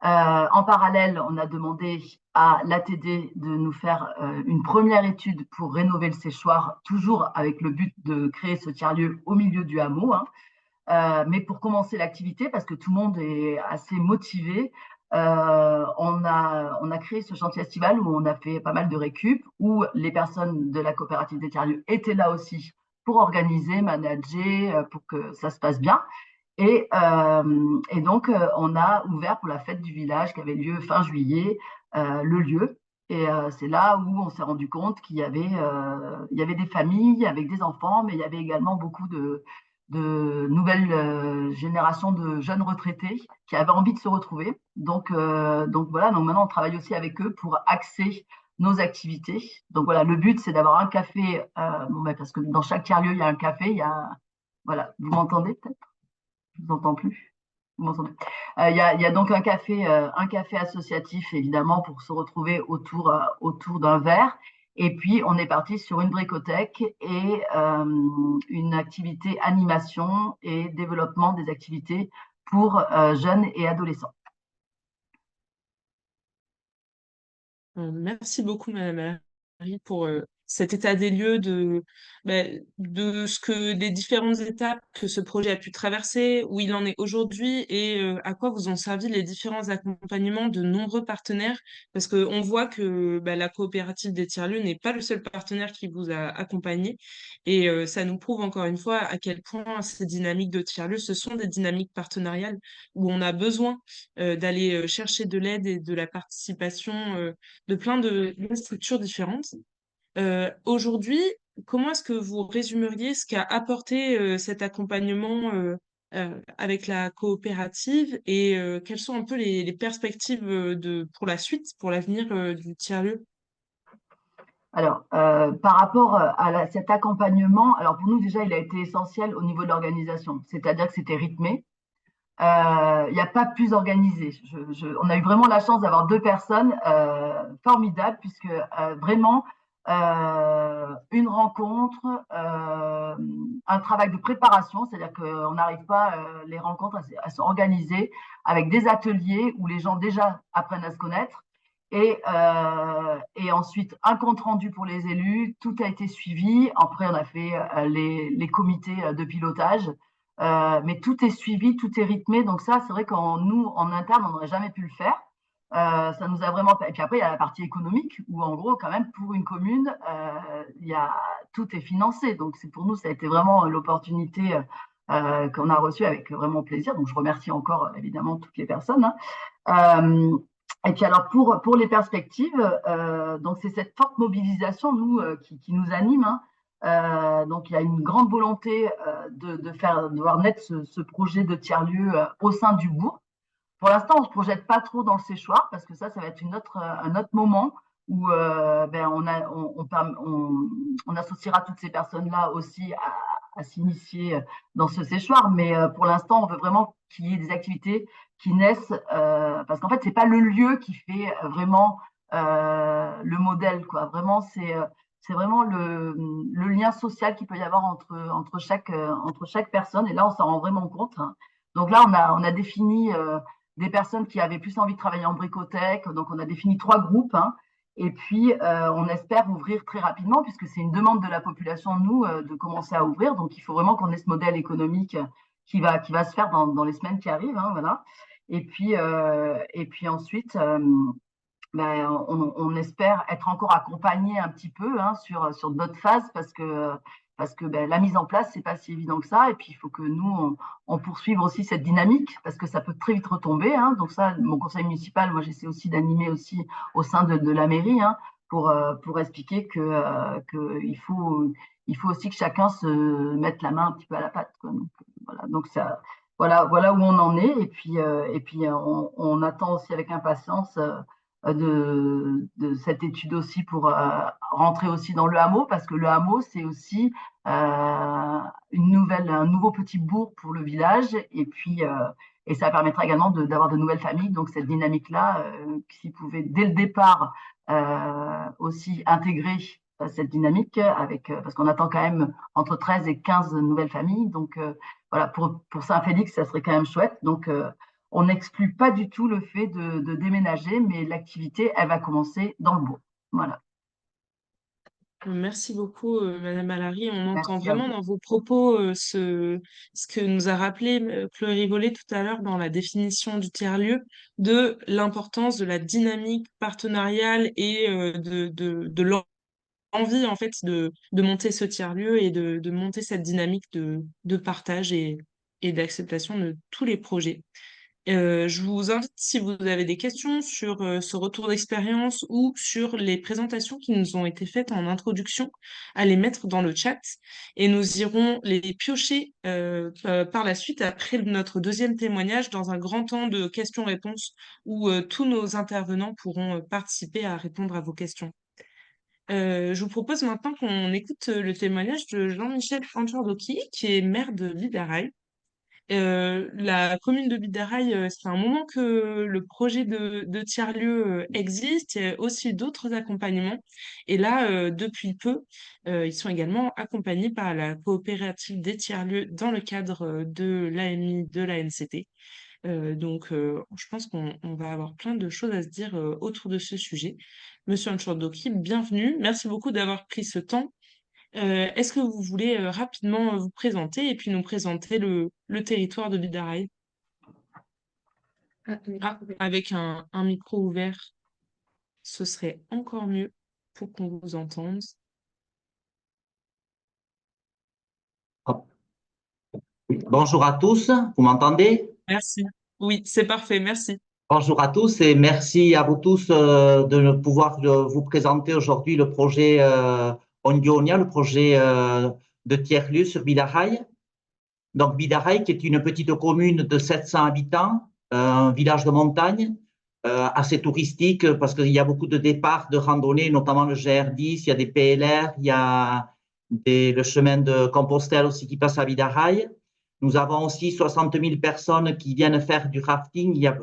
En parallèle, on a demandé à l'ATD de nous faire une première étude pour rénover le séchoir, toujours avec le but de créer ce tiers-lieu au milieu du hameau, hein. Mais pour commencer l'activité, parce que tout le monde est assez motivé, on a créé ce chantier estival où on a fait pas mal de récup, où les personnes de la coopérative des tiers-lieux étaient là aussi pour organiser, manager, pour que ça se passe bien. Et donc, on a ouvert pour la fête du village qui avait lieu fin juillet le lieu. Et c'est là où on s'est rendu compte qu'il y avait des familles avec des enfants, mais il y avait également beaucoup de nouvelles générations de jeunes retraités qui avaient envie de se retrouver. Donc voilà, donc maintenant on travaille aussi avec eux pour axer nos activités. Donc voilà, le but c'est d'avoir un café, parce que dans chaque tiers-lieu il y a un café, il y a Voilà, vous m'entendez peut-être? Je vous entends plus. Vous m'entendez? Il y a donc un café associatif, évidemment, pour se retrouver autour d'un verre. Et puis, on est parti sur une bricothèque et une activité animation et développement des activités pour jeunes et adolescents. Merci beaucoup, Madame Marie, pour cet état des lieux de ce que des différentes étapes que ce projet a pu traverser, où il en est aujourd'hui et à quoi vous ont servi les différents accompagnements de nombreux partenaires. Parce qu'on voit que la coopérative des tiers-lieux n'est pas le seul partenaire qui vous a accompagné. Et ça nous prouve encore une fois à quel point ces dynamiques de tiers-lieux, ce sont des dynamiques partenariales où on a besoin d'aller chercher de l'aide et de la participation de plein de structures différentes. Aujourd'hui, comment est-ce que vous résumeriez ce qu'a apporté cet accompagnement avec la coopérative et quelles sont un peu les perspectives pour la suite, pour l'avenir du tiers-lieu? Alors, par rapport cet accompagnement, alors pour nous déjà, il a été essentiel au niveau de l'organisation, c'est-à-dire que c'était rythmé. Il n'y a pas plus organisé. On a eu vraiment la chance d'avoir deux personnes formidables, puisque vraiment une rencontre, un travail de préparation, c'est-à-dire qu'on n'arrive pas les rencontres à s'organiser avec des ateliers où les gens déjà apprennent à se connaître. Et ensuite, un compte rendu pour les élus, tout a été suivi. Après, on a fait les comités de pilotage. Mais tout est suivi, tout est rythmé. Donc ça, c'est vrai qu'en nous, en interne, on n'aurait jamais pu le faire. Ça nous a vraiment. Et puis après, il y a la partie économique où, en gros, quand même, pour une commune, tout est financé. Donc c'est pour nous, ça a été vraiment l'opportunité qu'on a reçue avec vraiment plaisir. Donc je remercie encore évidemment toutes les personnes. Et puis alors pour les perspectives, donc c'est cette forte mobilisation nous qui nous anime. Donc il y a une grande volonté de voir naître ce projet de tiers-lieu au sein du bourg. Pour l'instant, on ne se projette pas trop dans le séchoir parce que ça va être un autre moment où on associera toutes ces personnes-là aussi à s'initier dans ce séchoir. Mais pour l'instant, on veut vraiment qu'il y ait des activités qui naissent parce qu'en fait, c'est pas le lieu qui fait vraiment le modèle, quoi. Vraiment, c'est vraiment le lien social qu'il peut y avoir entre chaque personne. Et là, on s'en rend vraiment compte. Donc là, on a défini des personnes qui avaient plus envie de travailler en bricothèque. Donc, on a défini 3 groupes. Et puis, on espère ouvrir très rapidement, puisque c'est une demande de la population, nous, de commencer à ouvrir. Donc, il faut vraiment qu'on ait ce modèle économique qui va se faire dans les semaines qui arrivent. Voilà. Et puis ensuite, on espère être encore accompagné un petit peu sur d'autres phases parce que la mise en place, c'est pas si évident que ça. Et puis, il faut que nous, on poursuive aussi cette dynamique parce que ça peut très vite retomber. Donc ça, mon conseil municipal, moi, j'essaie aussi d'animer aussi au sein de la mairie pour expliquer que il faut aussi que chacun se mette la main un petit peu à la pâte, quoi. Donc, voilà. Donc ça, voilà où on en est. Et puis on attend aussi avec impatience de cette étude aussi pour rentrer aussi dans le hameau, parce que le hameau, c'est aussi un nouveau petit bourg pour le village, et puis et ça permettra également d'avoir de nouvelles familles. Donc cette dynamique-là, s'ils pouvaient dès le départ aussi intégrer cette dynamique parce qu'on attend quand même entre 13 et 15 nouvelles familles. Donc voilà, pour Saint-Félix, ça serait quand même chouette. Donc on n'exclut pas du tout le fait de déménager, mais l'activité, elle va commencer dans le bourg. Voilà. Merci beaucoup, Madame Allary. On entend Merci à vraiment vous. dans vos propos ce que nous a rappelé Chloé Rivollet tout à l'heure dans la définition du tiers-lieu, de l'importance de la dynamique partenariale et de l'envie en fait de monter ce tiers-lieu et de monter cette dynamique de partage et d'acceptation de tous les projets. Je vous invite, si vous avez des questions sur ce retour d'expérience ou sur les présentations qui nous ont été faites en introduction, à les mettre dans le chat et nous irons les piocher par la suite après notre deuxième témoignage dans un grand temps de questions-réponses où tous nos intervenants pourront participer à répondre à vos questions. Je vous propose maintenant qu'on écoute le témoignage de Jean-Michel Fanchardocchi, qui est maire de Bidaraï. La commune de Bidaraï, c'est un moment que le projet de tiers-lieu existe. Il y a aussi d'autres accompagnements. Et là, depuis peu, ils sont également accompagnés par la coopérative des tiers-lieux dans le cadre de l'AMI de la NCT. Je pense qu'on va avoir plein de choses à se dire autour de ce sujet. Monsieur Anchodoki, bienvenue. Merci beaucoup d'avoir pris ce temps. Est-ce que vous voulez rapidement vous présenter et puis nous présenter le territoire de Bidaraï? Avec un micro ouvert, ce serait encore mieux pour qu'on vous entende. Hop. Oui. Bonjour à tous, vous m'entendez? Merci. Oui, c'est parfait, merci. Bonjour à tous et merci à vous tous de pouvoir vous présenter aujourd'hui le projet Ondionia, le projet de tiers-lieu sur Bidaraï. Donc Bidaraï qui est une petite commune de 700 habitants, un village de montagne, assez touristique parce qu'il y a beaucoup de départs de randonnée, notamment le GR10, il y a des PLR, il y a le chemin de Compostelle aussi qui passe à Bidaraï. Nous avons aussi 60 000 personnes qui viennent faire du rafting. Il y a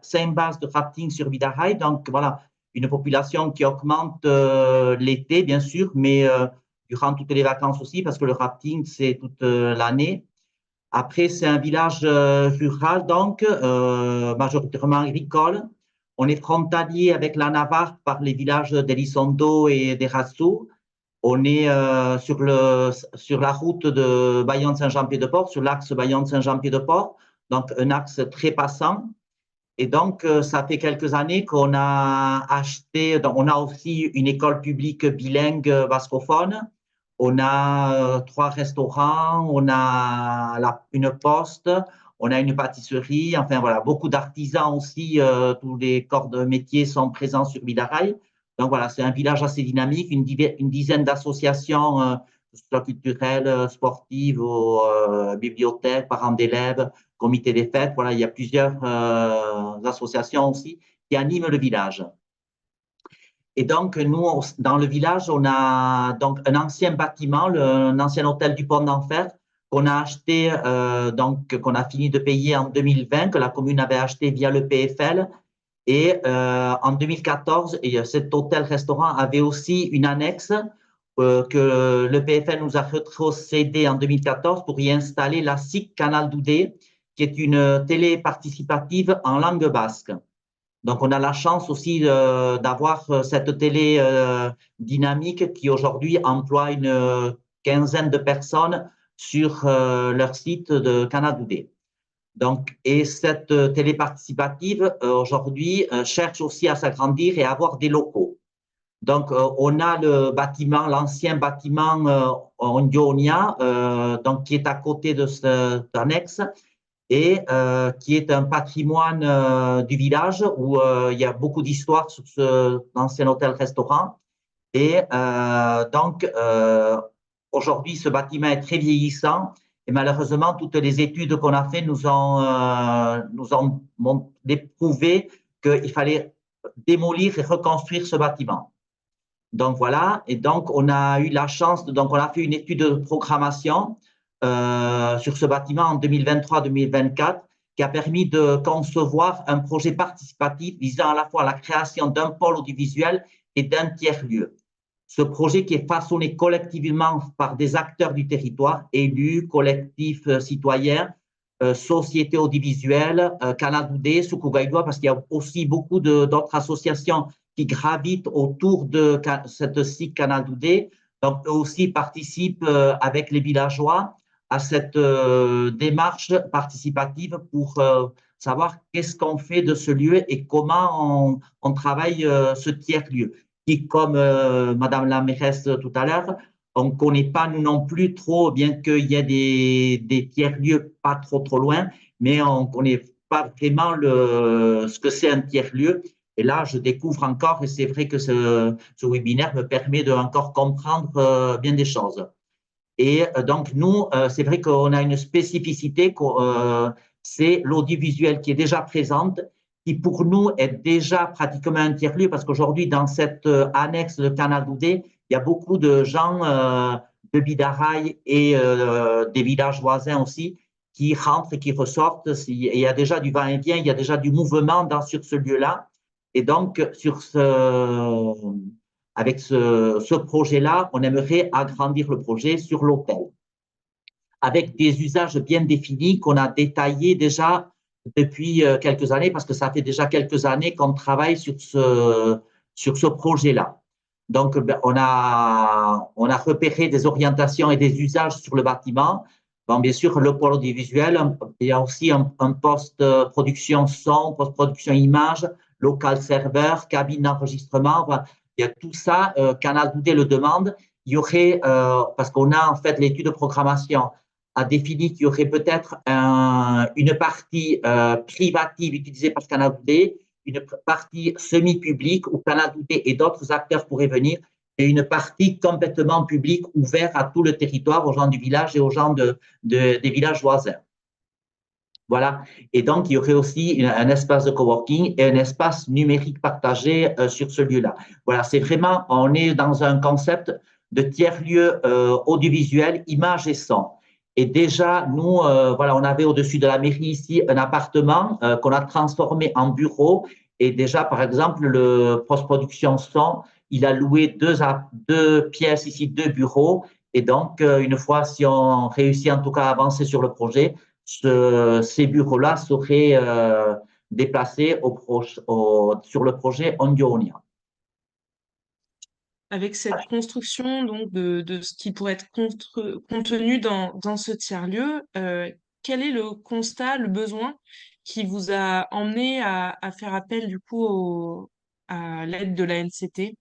5 bases de rafting sur Bidaraï. Donc, voilà, une population qui augmente l'été, bien sûr, mais durant toutes les vacances aussi, parce que le rafting, c'est toute l'année. Après, c'est un village rural, donc, majoritairement agricole. On est frontalier avec la Navarre par les villages d'Elizondo et d'Erassou. On est sur la route de Bayonne-Saint-Jean-Pied-de-Port, sur l'axe Bayonne-Saint-Jean-Pied-de-Port, donc un axe très passant. Et donc, ça fait quelques années qu'on a acheté, donc on a aussi une école publique bilingue bascophone, on a 3 restaurants, on a une poste, on a une pâtisserie, enfin voilà, beaucoup d'artisans aussi, tous les corps de métier sont présents sur Bidaraï. Donc voilà, c'est un village assez dynamique, une dizaine d'associations, que ce soit culturelles, sportives, ou, bibliothèques, parents d'élèves, comité des fêtes. Voilà, il y a plusieurs associations aussi qui animent le village. Et donc, nous, dans le village, on a donc un ancien bâtiment, un ancien hôtel du Pont d'Enfer, qu'on a acheté, qu'on a fini de payer en 2020, que la commune avait acheté via le PFL. Et en 2014, cet hôtel-restaurant avait aussi une annexe que le PFL nous a retrocédé en 2014 pour y installer la SIC Canal Doudé, qui est une télé participative en langue basque. Donc, on a la chance aussi d'avoir cette télé dynamique qui aujourd'hui emploie une quinzaine de personnes sur leur site de Canal Doudé. Donc, et cette télé participative, aujourd'hui, cherche aussi à s'agrandir et à avoir des locaux. Donc, on a le bâtiment, l'ancien bâtiment Ondionia, donc qui est à côté de cette annexe et qui est un patrimoine du village où il y a beaucoup d'histoires sur cet ancien hôtel-restaurant. Et aujourd'hui, ce bâtiment est très vieillissant. Et malheureusement, toutes les études qu'on a faites nous ont prouvé qu'il fallait démolir et reconstruire ce bâtiment. Donc voilà, et donc on a eu la chance, donc on a fait une étude de programmation sur ce bâtiment en 2023-2024 qui a permis de concevoir un projet participatif visant à la fois la création d'un pôle audiovisuel et d'un tiers-lieu. Ce projet qui est façonné collectivement par des acteurs du territoire, élus, collectifs citoyens, sociétés audiovisuelles, Canal Doudé, Sukugaïdoa, parce qu'il y a aussi beaucoup d'autres associations qui gravitent autour de cette site Canal Doudé. Donc, eux aussi participent avec les villageois à cette démarche participative pour savoir qu'est-ce qu'on fait de ce lieu et comment on travaille ce tiers-lieu. Qui, comme Madame la mairesse tout à l'heure, on ne connaît pas nous non plus trop, bien qu'il y ait des tiers-lieux pas trop loin, mais on ne connaît pas vraiment ce que c'est un tiers-lieu. Et là, je découvre encore, et c'est vrai que ce webinaire me permet de encore comprendre bien des choses. Et donc, nous, c'est vrai qu'on a une spécificité, c'est l'audiovisuel qui est déjà présente qui pour nous est déjà pratiquement un tiers-lieu, parce qu'aujourd'hui, dans cette annexe de Canal Doudé, il y a beaucoup de gens de Bidaraï et des villages voisins aussi qui rentrent et qui ressortent. Il y a déjà du va-et-vient, il y a déjà du mouvement sur ce lieu-là. Et donc, avec ce projet-là, on aimerait agrandir le projet sur l'hôtel, avec des usages bien définis qu'on a détaillés déjà depuis quelques années, parce que ça fait déjà quelques années qu'on travaille sur ce projet-là. Donc, on a repéré des orientations et des usages sur le bâtiment. Bon, bien sûr, le pôle audiovisuel, il y a aussi un post-production son, post-production image, local serveur, cabine d'enregistrement. Il y a tout ça, Canal Doudé le demande. Il y aurait, parce qu'on a en fait l'étude de programmation, a défini qu'il y aurait peut-être une partie privative utilisée par Canal Doudé, une partie semi-publique où Canal Doudé et d'autres acteurs pourraient venir, et une partie complètement publique ouverte à tout le territoire, aux gens du village et aux gens des villages voisins. Voilà. Et donc, il y aurait aussi un espace de coworking et un espace numérique partagé sur ce lieu-là. Voilà, c'est vraiment, on est dans un concept de tiers-lieu audiovisuel, image et son. Et déjà, nous, voilà, on avait au-dessus de la mairie ici un appartement qu'on a transformé en bureau. Et déjà, par exemple, le post-production son, il a loué deux pièces ici, 2 bureaux. Et donc, une fois, si on réussit en tout cas à avancer sur le projet, ces bureaux-là seraient déplacés sur le projet Ondionia. Avec cette construction donc de ce qui pourrait être contenu dans ce tiers-lieu, quel est le constat, le besoin qui vous a emmené à faire appel du coup à l'aide de la NCT?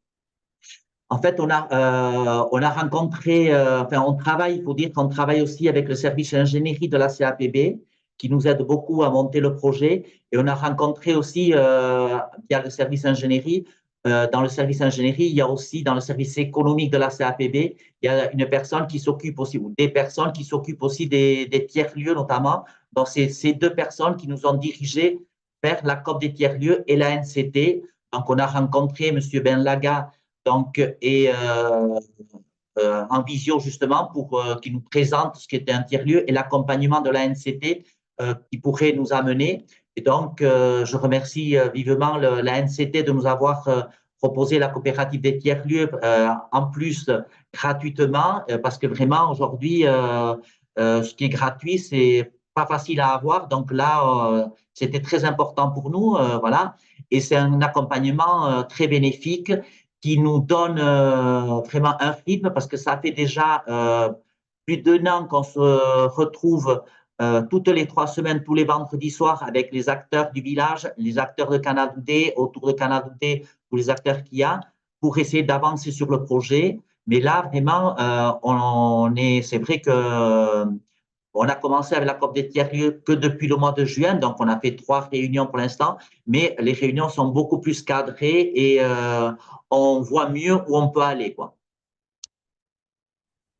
En fait, on a rencontré, enfin, on travaille, il faut dire qu'on travaille aussi avec le service ingénierie de la CAPB, qui nous aide beaucoup à monter le projet. Et on a rencontré aussi, via le service ingénierie, dans le service ingénierie, il y a aussi dans le service économique de la CAPB, il y a une personne qui s'occupe aussi, ou des personnes qui s'occupent aussi des tiers-lieux notamment. Donc, c'est ces 2 personnes qui nous ont dirigés vers la COP des tiers-lieux et la NCT. Donc, on a rencontré M. Benlaga, donc, et en visio justement pour qu'il nous présente ce qui était un tiers-lieu et l'accompagnement de la NCT qui pourrait nous amener. Et donc, je remercie vivement la NCT de nous avoir proposé la coopérative des tiers-lieux en plus gratuitement, parce que vraiment aujourd'hui, ce qui est gratuit, c'est pas facile à avoir. Donc là, c'était très important pour nous, voilà. Et c'est un accompagnement très bénéfique qui nous donne vraiment un rythme, parce que ça fait déjà plus d'1 an qu'on se retrouve toutes les 3 semaines, tous les vendredis soirs, avec les acteurs du village, les acteurs de Canal Doudé, autour de Canal Doudé, tous les acteurs qu'il y a, pour essayer d'avancer sur le projet. Mais là, vraiment, c'est vrai que on a commencé avec la COP des tiers-lieux que depuis le mois de juin, donc on a fait 3 réunions pour l'instant, mais les réunions sont beaucoup plus cadrées et on voit mieux où on peut aller, quoi.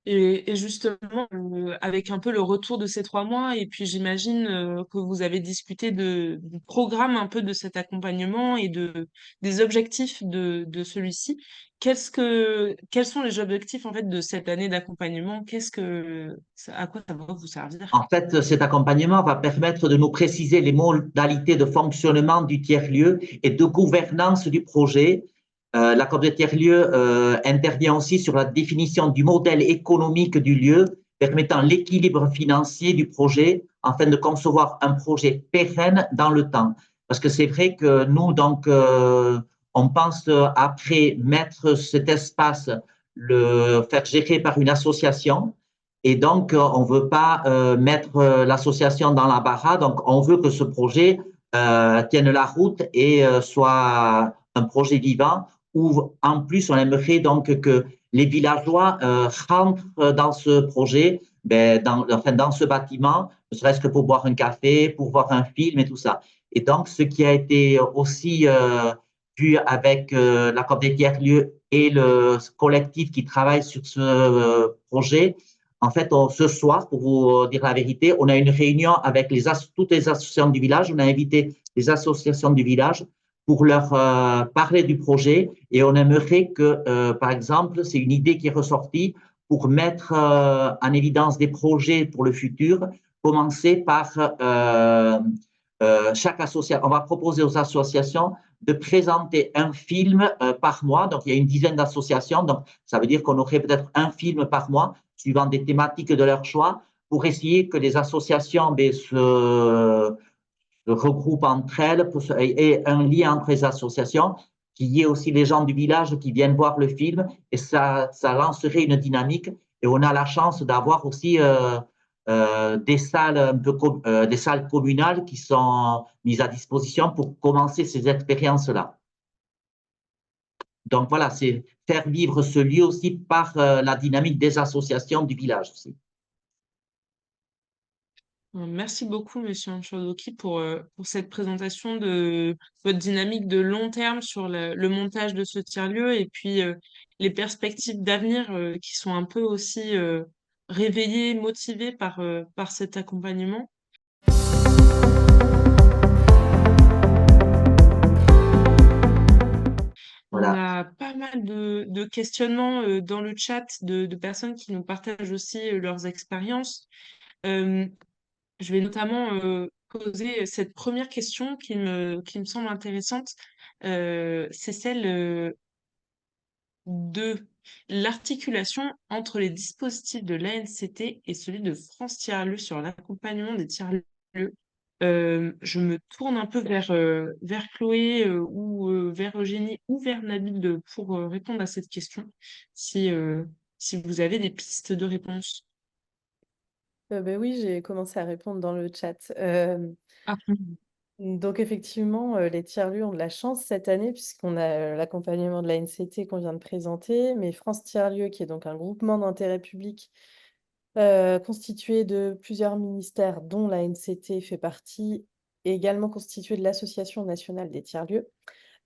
Et justement, avec un peu le retour de ces 3 mois, et puis j'imagine que vous avez discuté du programme un peu de cet accompagnement et des objectifs de celui-ci. Quels sont les objectifs en fait de cette année d'accompagnement? À quoi ça va vous servir? En fait, cet accompagnement va permettre de nous préciser les modalités de fonctionnement du tiers-lieu et de gouvernance du projet. La COP de tiers-lieu intervient aussi sur la définition du modèle économique du lieu, permettant l'équilibre financier du projet afin de concevoir un projet pérenne dans le temps. Parce que c'est vrai que nous, donc, on pense après mettre cet espace, le faire gérer par une association. Et donc, on ne veut pas mettre l'association dans la barre. Donc, on veut que ce projet tienne la route et soit un projet vivant où, en plus, on aimerait donc que les villageois rentrent dans ce projet, dans ce bâtiment, ne serait-ce que pour boire un café, pour voir un film et tout ça. Et donc, ce qui a été aussi vu avec la COP des tiers-lieux et le collectif qui travaille sur ce projet, En fait, ce soir, pour vous dire la vérité, on a une réunion avec toutes les associations du village. On a invité les associations du village pour leur parler du projet et on aimerait que, par exemple, c'est une idée qui est ressortie pour mettre en évidence des projets pour le futur, commencer par chaque association. On va proposer aux associations de présenter un film par mois. Donc, il y a une dizaine d'associations. Donc, ça veut dire qu'on aurait peut-être un film par mois, suivant des thématiques de leur choix, pour essayer que les associations se regroupent entre elles et un lien entre les associations, qu'il y ait aussi les gens du village qui viennent voir le film et ça lancerait une dynamique. Et on a la chance d'avoir aussi des salles des salles communales qui sont mises à disposition pour commencer ces expériences-là. Donc voilà, c'est faire vivre ce lieu aussi par la dynamique des associations du village aussi. Merci beaucoup, Monsieur Anchodoki, pour cette présentation de votre dynamique de long terme sur le montage de ce tiers-lieu et puis les perspectives d'avenir qui sont un peu aussi réveillées, motivées par cet accompagnement. On Voilà. a pas mal de questionnements dans le chat de personnes qui nous partagent aussi leurs expériences. Euh, Je vais notamment poser cette première question qui me semble intéressante. C'est celle de l'articulation entre les dispositifs de l'ANCT et celui de France Tiers-Lieux sur l'accompagnement des tiers-lieux. Je me tourne un peu vers Chloé ou vers Eugénie ou vers Nabil pour répondre à cette question, si, si vous avez des pistes de réponse. Ben oui, j'ai commencé à répondre dans le chat. Ah. Donc effectivement, les tiers-lieux ont de la chance cette année puisqu'on a l'accompagnement de la NCT qu'on vient de présenter, mais France Tiers-Lieux, qui est donc un groupement d'intérêt public constitué de plusieurs ministères dont la NCT fait partie, et également constitué de l'Association nationale des tiers-lieux.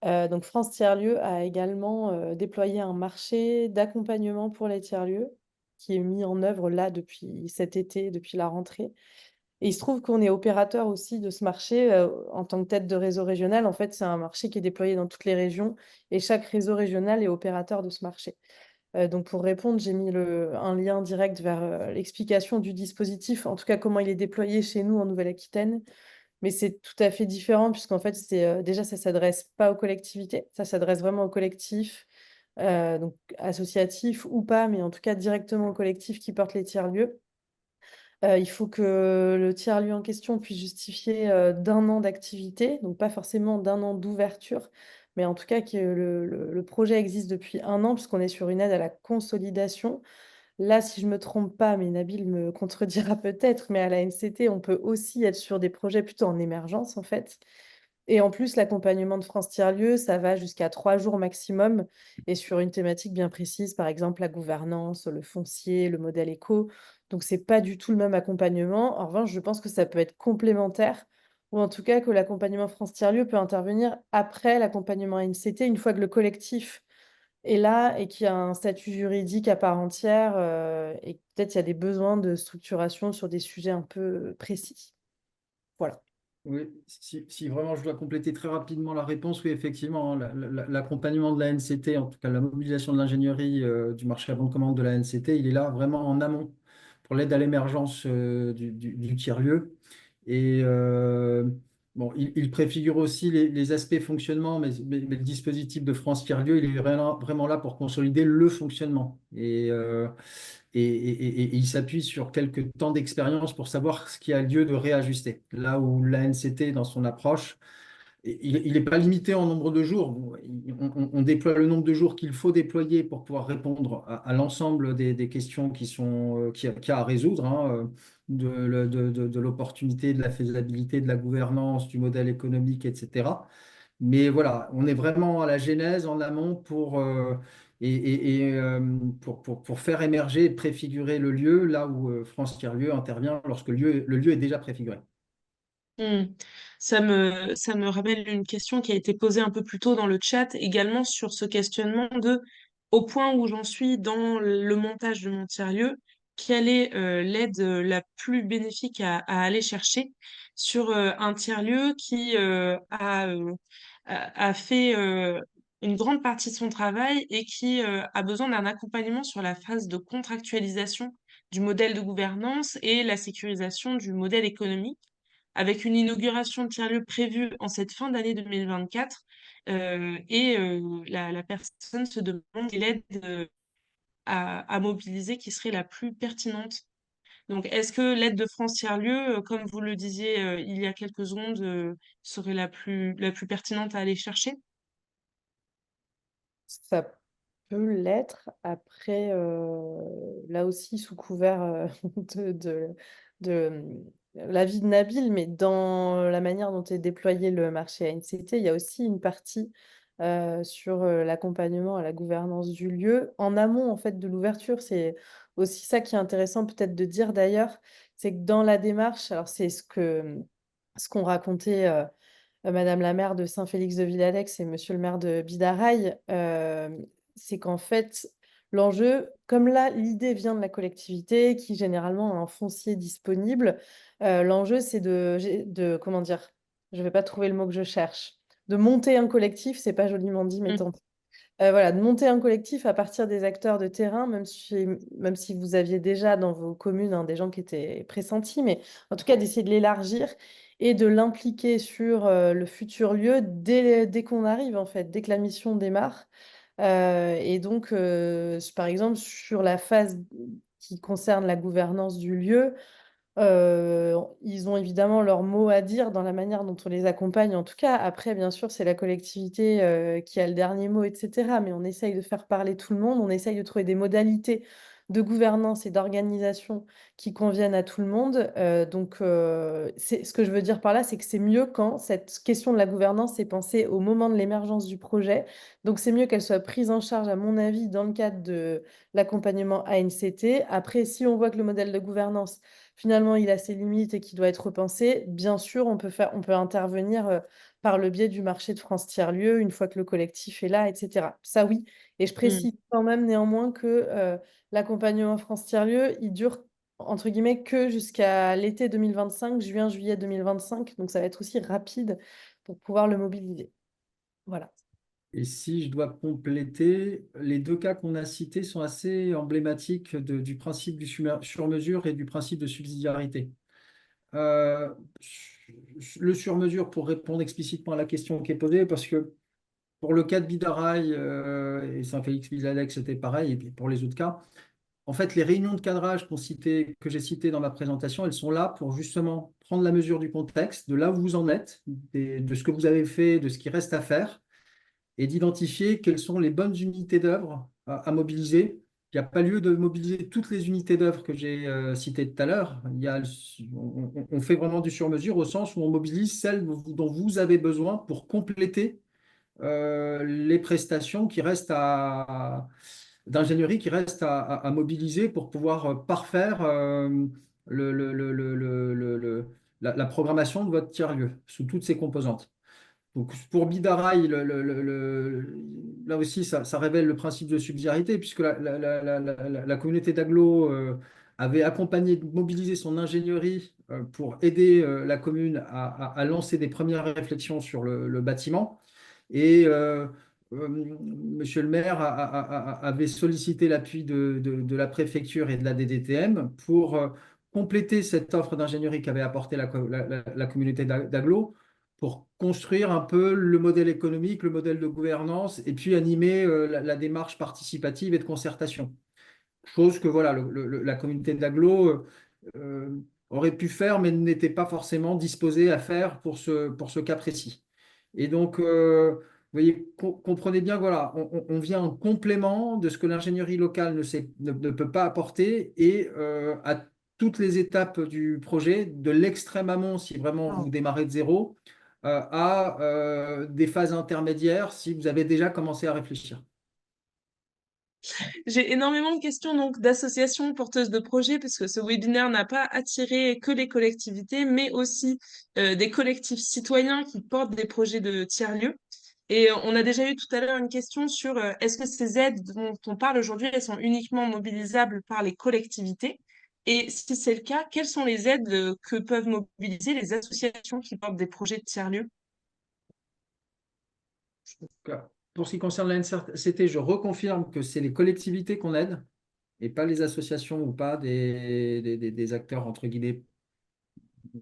Donc France Tiers-Lieux a également déployé un marché d'accompagnement pour les tiers-lieux qui est mis en œuvre là depuis cet été, depuis la rentrée. Et il se trouve qu'on est opérateur aussi de ce marché en tant que tête de réseau régional. En fait, c'est un marché qui est déployé dans toutes les régions et chaque réseau régional est opérateur de ce marché. Donc pour répondre, j'ai mis un lien direct vers l'explication du dispositif, en tout cas comment il est déployé chez nous en Nouvelle-Aquitaine. Mais c'est tout à fait différent puisqu'en fait, déjà, ça ne s'adresse pas aux collectivités, ça s'adresse vraiment aux collectifs, donc associatifs ou pas, mais en tout cas directement aux collectifs qui portent les tiers-lieux. Il faut que le tiers-lieu en question puisse justifier d'1 an d'activité, donc pas forcément d'1 an d'ouverture, mais en tout cas que le projet existe depuis 1 an, puisqu'on est sur une aide à la consolidation. Là, si je me trompe pas, mais Nabil me contredira peut-être, mais à la NCT, on peut aussi être sur des projets plutôt en émergence, en fait. Et en plus, l'accompagnement de France Tiers-Lieux, ça va jusqu'à 3 jours maximum et sur une thématique bien précise, par exemple la gouvernance, le foncier, le modèle éco. Donc, c'est pas du tout le même accompagnement. En revanche, je pense que ça peut être complémentaire ou en tout cas que l'accompagnement France Tiers-Lieux peut intervenir après l'accompagnement NCT, une fois que le collectif est là et qu'il y a un statut juridique à part entière et que peut-être il y a des besoins de structuration sur des sujets un peu précis. Voilà. Oui, si vraiment je dois compléter très rapidement la réponse, oui, effectivement, hein, l'accompagnement de la NCT, en tout cas la mobilisation de l'ingénierie du marché à bon de commande de la NCT, il est là vraiment en amont pour l'aide à l'émergence du tiers-lieu. Et bon, il préfigure aussi les aspects fonctionnement, mais le dispositif de France Tiers-Lieu, il est vraiment là pour consolider le fonctionnement. Et il s'appuie sur quelques temps d'expérience pour savoir ce qui a lieu de réajuster. Là où l'ANCT, dans son approche, il n'est pas limité en nombre de jours. Bon, on déploie le nombre de jours qu'il faut déployer pour pouvoir répondre à l'ensemble des questions qu'il y a à résoudre, hein, de l'opportunité, de la faisabilité, de la gouvernance, du modèle économique, etc. Mais voilà, on est vraiment à la genèse, en amont, pour faire émerger et préfigurer le lieu, là où France Tiers-Lieu intervient lorsque le lieu est déjà préfiguré. Hmm. Ça me rappelle une question qui a été posée un peu plus tôt dans le chat, également sur ce questionnement de, au point où j'en suis dans le montage de mon tiers-lieu, quelle est l'aide la plus bénéfique à aller chercher sur un tiers-lieu qui a fait une grande partie de son travail et qui a besoin d'un accompagnement sur la phase de contractualisation du modèle de gouvernance et la sécurisation du modèle économique, avec une inauguration de tiers-lieu prévue en cette fin d'année 2024. La personne se demande quelle aide à mobiliser qui serait la plus pertinente. Donc, est-ce que l'aide de France Tiers-Lieu, comme vous le disiez il y a quelques secondes, serait la plus pertinente à aller chercher? Ça peut l'être. Après, là aussi, sous couvert de l'avis de Nabil, mais dans la manière dont est déployé le marché ANCT, il y a aussi une partie sur l'accompagnement à la gouvernance du lieu en amont en fait de l'ouverture. C'est aussi ça qui est intéressant peut-être de dire d'ailleurs, c'est que dans la démarche, alors c'est ce qu'ont raconté Madame la maire de Saint-Félix-de-Villaleix et Monsieur le maire de Bidaraï, c'est qu'en fait, l'enjeu, comme là, l'idée vient de la collectivité qui généralement a un foncier disponible, l'enjeu c'est comment dire, je vais pas trouver le mot que je cherche, de monter un collectif, c'est pas joliment dit, mais Mm. tant pis. Voilà, de monter un collectif à partir des acteurs de terrain, même si vous aviez déjà dans vos communes des gens qui étaient pressentis, mais en tout cas d'essayer de l'élargir et de l'impliquer sur le futur lieu dès qu'on arrive, en fait, dès que la mission démarre. Et donc, par exemple, sur la phase qui concerne la gouvernance du lieu, ils ont évidemment leur mot à dire dans la manière dont on les accompagne, en tout cas. Après, bien sûr, c'est la collectivité qui a le dernier mot, etc. Mais on essaye de faire parler tout le monde, on essaye de trouver des modalités de gouvernance et d'organisation qui conviennent à tout le monde. Donc, ce que je veux dire par là, c'est que c'est mieux quand cette question de la gouvernance est pensée au moment de l'émergence du projet. Donc, c'est mieux qu'elle soit prise en charge, à mon avis, dans le cadre de l'accompagnement ANCT. Après, si on voit que le modèle de gouvernance finalement, il a ses limites et qui doit être repensé, bien sûr, on peut intervenir par le biais du marché de France Tiers-Lieu une fois que le collectif est là, etc. Ça, oui. Et je Mm. précise quand même néanmoins que l'accompagnement France Tiers-Lieu, il dure, entre guillemets, que jusqu'à l'été 2025, juin-juillet 2025. Donc, ça va être aussi rapide pour pouvoir le mobiliser. Voilà. Et si je dois compléter, les deux cas qu'on a cités sont assez emblématiques du principe du sur-mesure et du principe de subsidiarité. Euh, le sur-mesure, pour répondre explicitement à la question qui est posée, parce que pour le cas de Bidaraï et Saint-Félix-Villaleix, c'était pareil, et puis pour les autres cas, en fait, les réunions de cadrage que j'ai citées dans ma présentation, elles sont là pour justement prendre la mesure du contexte, de là où vous en êtes, de ce que vous avez fait, de ce qui reste à faire et d'identifier quelles sont les bonnes unités d'œuvre à mobiliser. Il n'y a pas lieu de mobiliser toutes les unités d'œuvre que j'ai citées tout à l'heure. On fait vraiment du sur-mesure au sens où on mobilise celles dont vous avez besoin pour compléter les prestations d'ingénierie qui restent à mobiliser pour pouvoir parfaire la programmation de votre tiers-lieu sous toutes ses composantes. Donc pour Bidaraï, là aussi, ça révèle le principe de subsidiarité, puisque la communauté d'agglo avait accompagné, mobilisé son ingénierie pour aider la commune à lancer des premières réflexions sur le bâtiment. Et Monsieur le maire avait sollicité l'appui de la préfecture et de la DDTM pour compléter cette offre d'ingénierie qu'avait apportée la communauté d'agglo pour construire un peu le modèle économique, le modèle de gouvernance et puis animer la démarche participative et de concertation. Chose que voilà, la communauté d'agglo aurait pu faire, mais n'était pas forcément disposée à faire pour ce cas précis. Et donc, vous voyez, comprenez bien, voilà, on vient en complément de ce que l'ingénierie locale ne peut pas apporter et à toutes les étapes du projet, de l'extrême amont, si vraiment vous démarrez de zéro, à des phases intermédiaires, si vous avez déjà commencé à réfléchir. J'ai énormément de questions donc d'associations porteuses de projets parce que ce webinaire n'a pas attiré que les collectivités, mais aussi des collectifs citoyens qui portent des projets de tiers-lieux. Et on a déjà eu tout à l'heure une question sur est-ce que ces aides dont on parle aujourd'hui, elles sont uniquement mobilisables par les collectivités? Et si c'est le cas, quelles sont les aides que peuvent mobiliser les associations qui portent des projets de tiers-lieux? Pour ce qui concerne la NCT, je reconfirme que c'est les collectivités qu'on aide et pas les associations ou pas des acteurs, entre guillemets.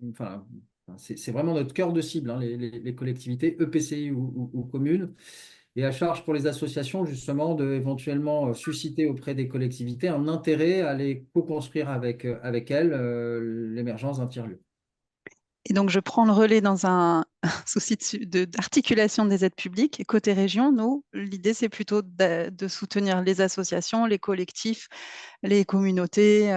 Enfin, c'est vraiment notre cœur de cible, hein, les collectivités, EPCI ou communes. Et à charge pour les associations, justement, de éventuellement susciter auprès des collectivités un intérêt à aller co-construire avec elles l'émergence d'un tiers-lieu. Et donc, je prends le relais dans un souci d'articulation des aides publiques. Et côté région, nous, l'idée, c'est plutôt de soutenir les associations, les collectifs, les communautés,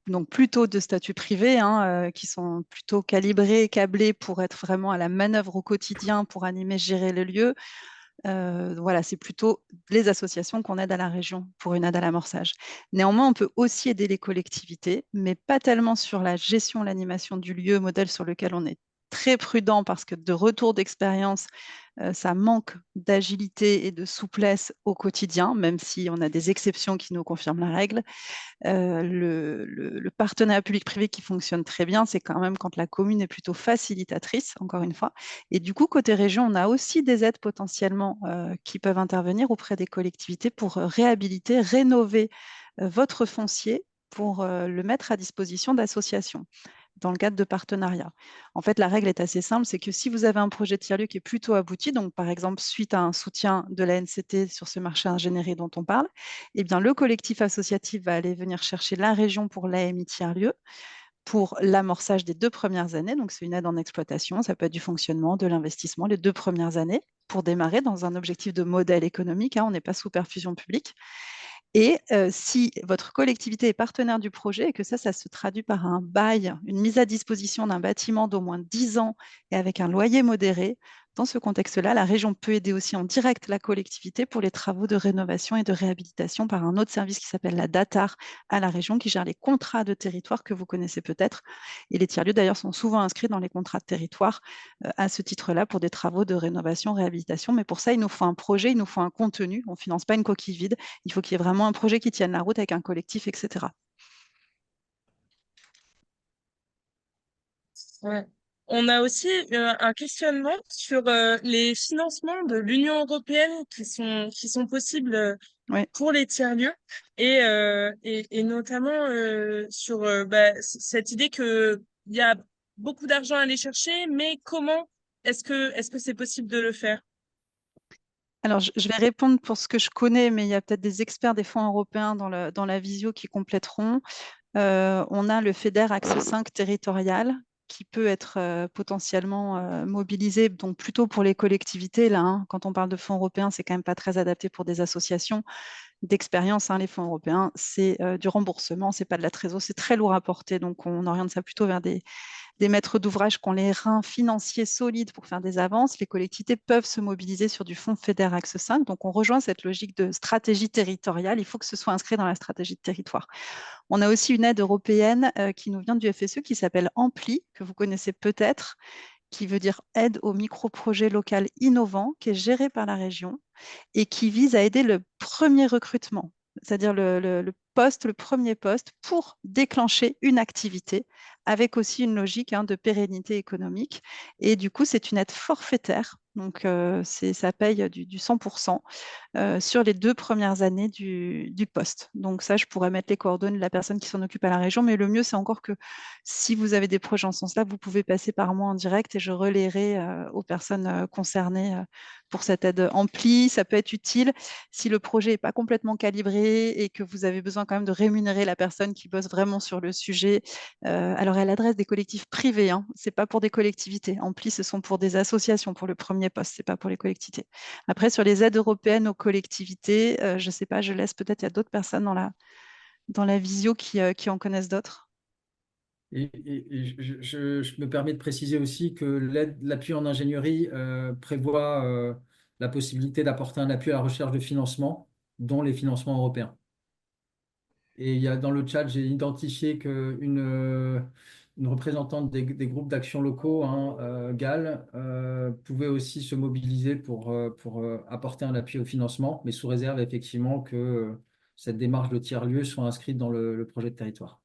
donc plutôt de statut privé, hein, qui sont plutôt calibrés, câblés pour être vraiment à la manœuvre au quotidien, pour animer, gérer les lieux. Voilà, c'est plutôt les associations qu'on aide à la région pour une aide à l'amorçage. Néanmoins, on peut aussi aider les collectivités, mais pas tellement sur la gestion, l'animation du lieu, modèle sur lequel on est très prudent parce que de retour d'expérience, ça manque d'agilité et de souplesse au quotidien, même si on a des exceptions qui nous confirment la règle. Le partenariat public-privé qui fonctionne très bien, c'est quand même quand la commune est plutôt facilitatrice, encore une fois. Et du coup, côté région, on a aussi des aides potentiellement qui peuvent intervenir auprès des collectivités pour réhabiliter, rénover votre foncier pour le mettre à disposition d'associations dans le cadre de partenariats. En fait, la règle est assez simple, c'est que si vous avez un projet de tiers-lieu qui est plutôt abouti, donc par exemple suite à un soutien de la NCT sur ce marché ingénierie dont on parle, eh bien, le collectif associatif va aller venir chercher la région pour l'AMI tiers-lieu pour l'amorçage des 2 premières années. Donc, c'est une aide en exploitation, ça peut être du fonctionnement, de l'investissement, les 2 premières années pour démarrer dans un objectif de modèle économique, hein, on n'est pas sous perfusion publique. Et si votre collectivité est partenaire du projet et que ça se traduit par un bail, une mise à disposition d'un bâtiment d'au moins 10 ans et avec un loyer modéré, dans ce contexte-là, la région peut aider aussi en direct la collectivité pour les travaux de rénovation et de réhabilitation par un autre service qui s'appelle la DATAR à la région, qui gère les contrats de territoire que vous connaissez peut-être. Et les tiers-lieux, d'ailleurs, sont souvent inscrits dans les contrats de territoire à ce titre-là pour des travaux de rénovation, réhabilitation. Mais pour ça, il nous faut un projet, il nous faut un contenu. On ne finance pas une coquille vide. Il faut qu'il y ait vraiment un projet qui tienne la route avec un collectif, etc. Ouais. On a aussi un questionnement sur les financements de l'Union européenne qui sont possibles Oui. pour les tiers-lieux et notamment sur cette idée qu'il y a beaucoup d'argent à aller chercher, mais comment est-ce que c'est possible de le faire? Alors, je vais répondre pour ce que je connais, mais il y a peut-être des experts des fonds européens dans la visio qui compléteront. On a le FEDER Axe 5 territorial qui peut être potentiellement mobilisé, donc plutôt pour les collectivités. Là, hein. Quand on parle de fonds européens, c'est quand même pas très adapté pour des associations. D'expérience, hein, les fonds européens, c'est du remboursement, c'est pas de la trésorerie, c'est très lourd à porter. Donc, on oriente ça plutôt vers des maîtres d'ouvrage qui ont les reins financiers solides pour faire des avances. Les collectivités peuvent se mobiliser sur du fonds FEDER Axe 5. Donc, on rejoint cette logique de stratégie territoriale. Il faut que ce soit inscrit dans la stratégie de territoire. On a aussi une aide européenne qui nous vient du FSE qui s'appelle Ampli, que vous connaissez peut-être, qui veut dire aide au micro-projet local innovant, qui est géré par la région et qui vise à aider le premier recrutement, c'est-à-dire le premier poste pour déclencher une activité avec aussi une logique de pérennité économique. Et du coup, c'est une aide forfaitaire. Donc, ça paye du 100% sur les 2 premières années du poste. Donc ça, je pourrais mettre les coordonnées de la personne qui s'en occupe à la région, mais le mieux, c'est encore que si vous avez des projets en ce sens-là, vous pouvez passer par moi en direct et je relayerai aux personnes concernées pour cette aide amplie. Ça peut être utile si le projet n'est pas complètement calibré et que vous avez besoin quand même de rémunérer la personne qui bosse vraiment sur le sujet. Alors, elle adresse des collectifs privés, hein. Ce n'est pas pour des collectivités. Ampli, ce sont pour des associations pour le premier poste, ce n'est pas pour les collectivités. Après, sur les aides européennes aux collectivités, je ne sais pas, je laisse peut-être, il y a d'autres personnes dans la visio qui en connaissent d'autres. Je me permets de préciser aussi que l'appui en ingénierie prévoit la possibilité d'apporter un appui à la recherche de financement, dont les financements européens. Et il y a, dans le chat, j'ai identifié une représentante des groupes d'action locaux, hein, GAL, pouvait aussi se mobiliser pour apporter un appui au financement, mais sous réserve effectivement que cette démarche de tiers-lieu soit inscrite dans le projet de territoire.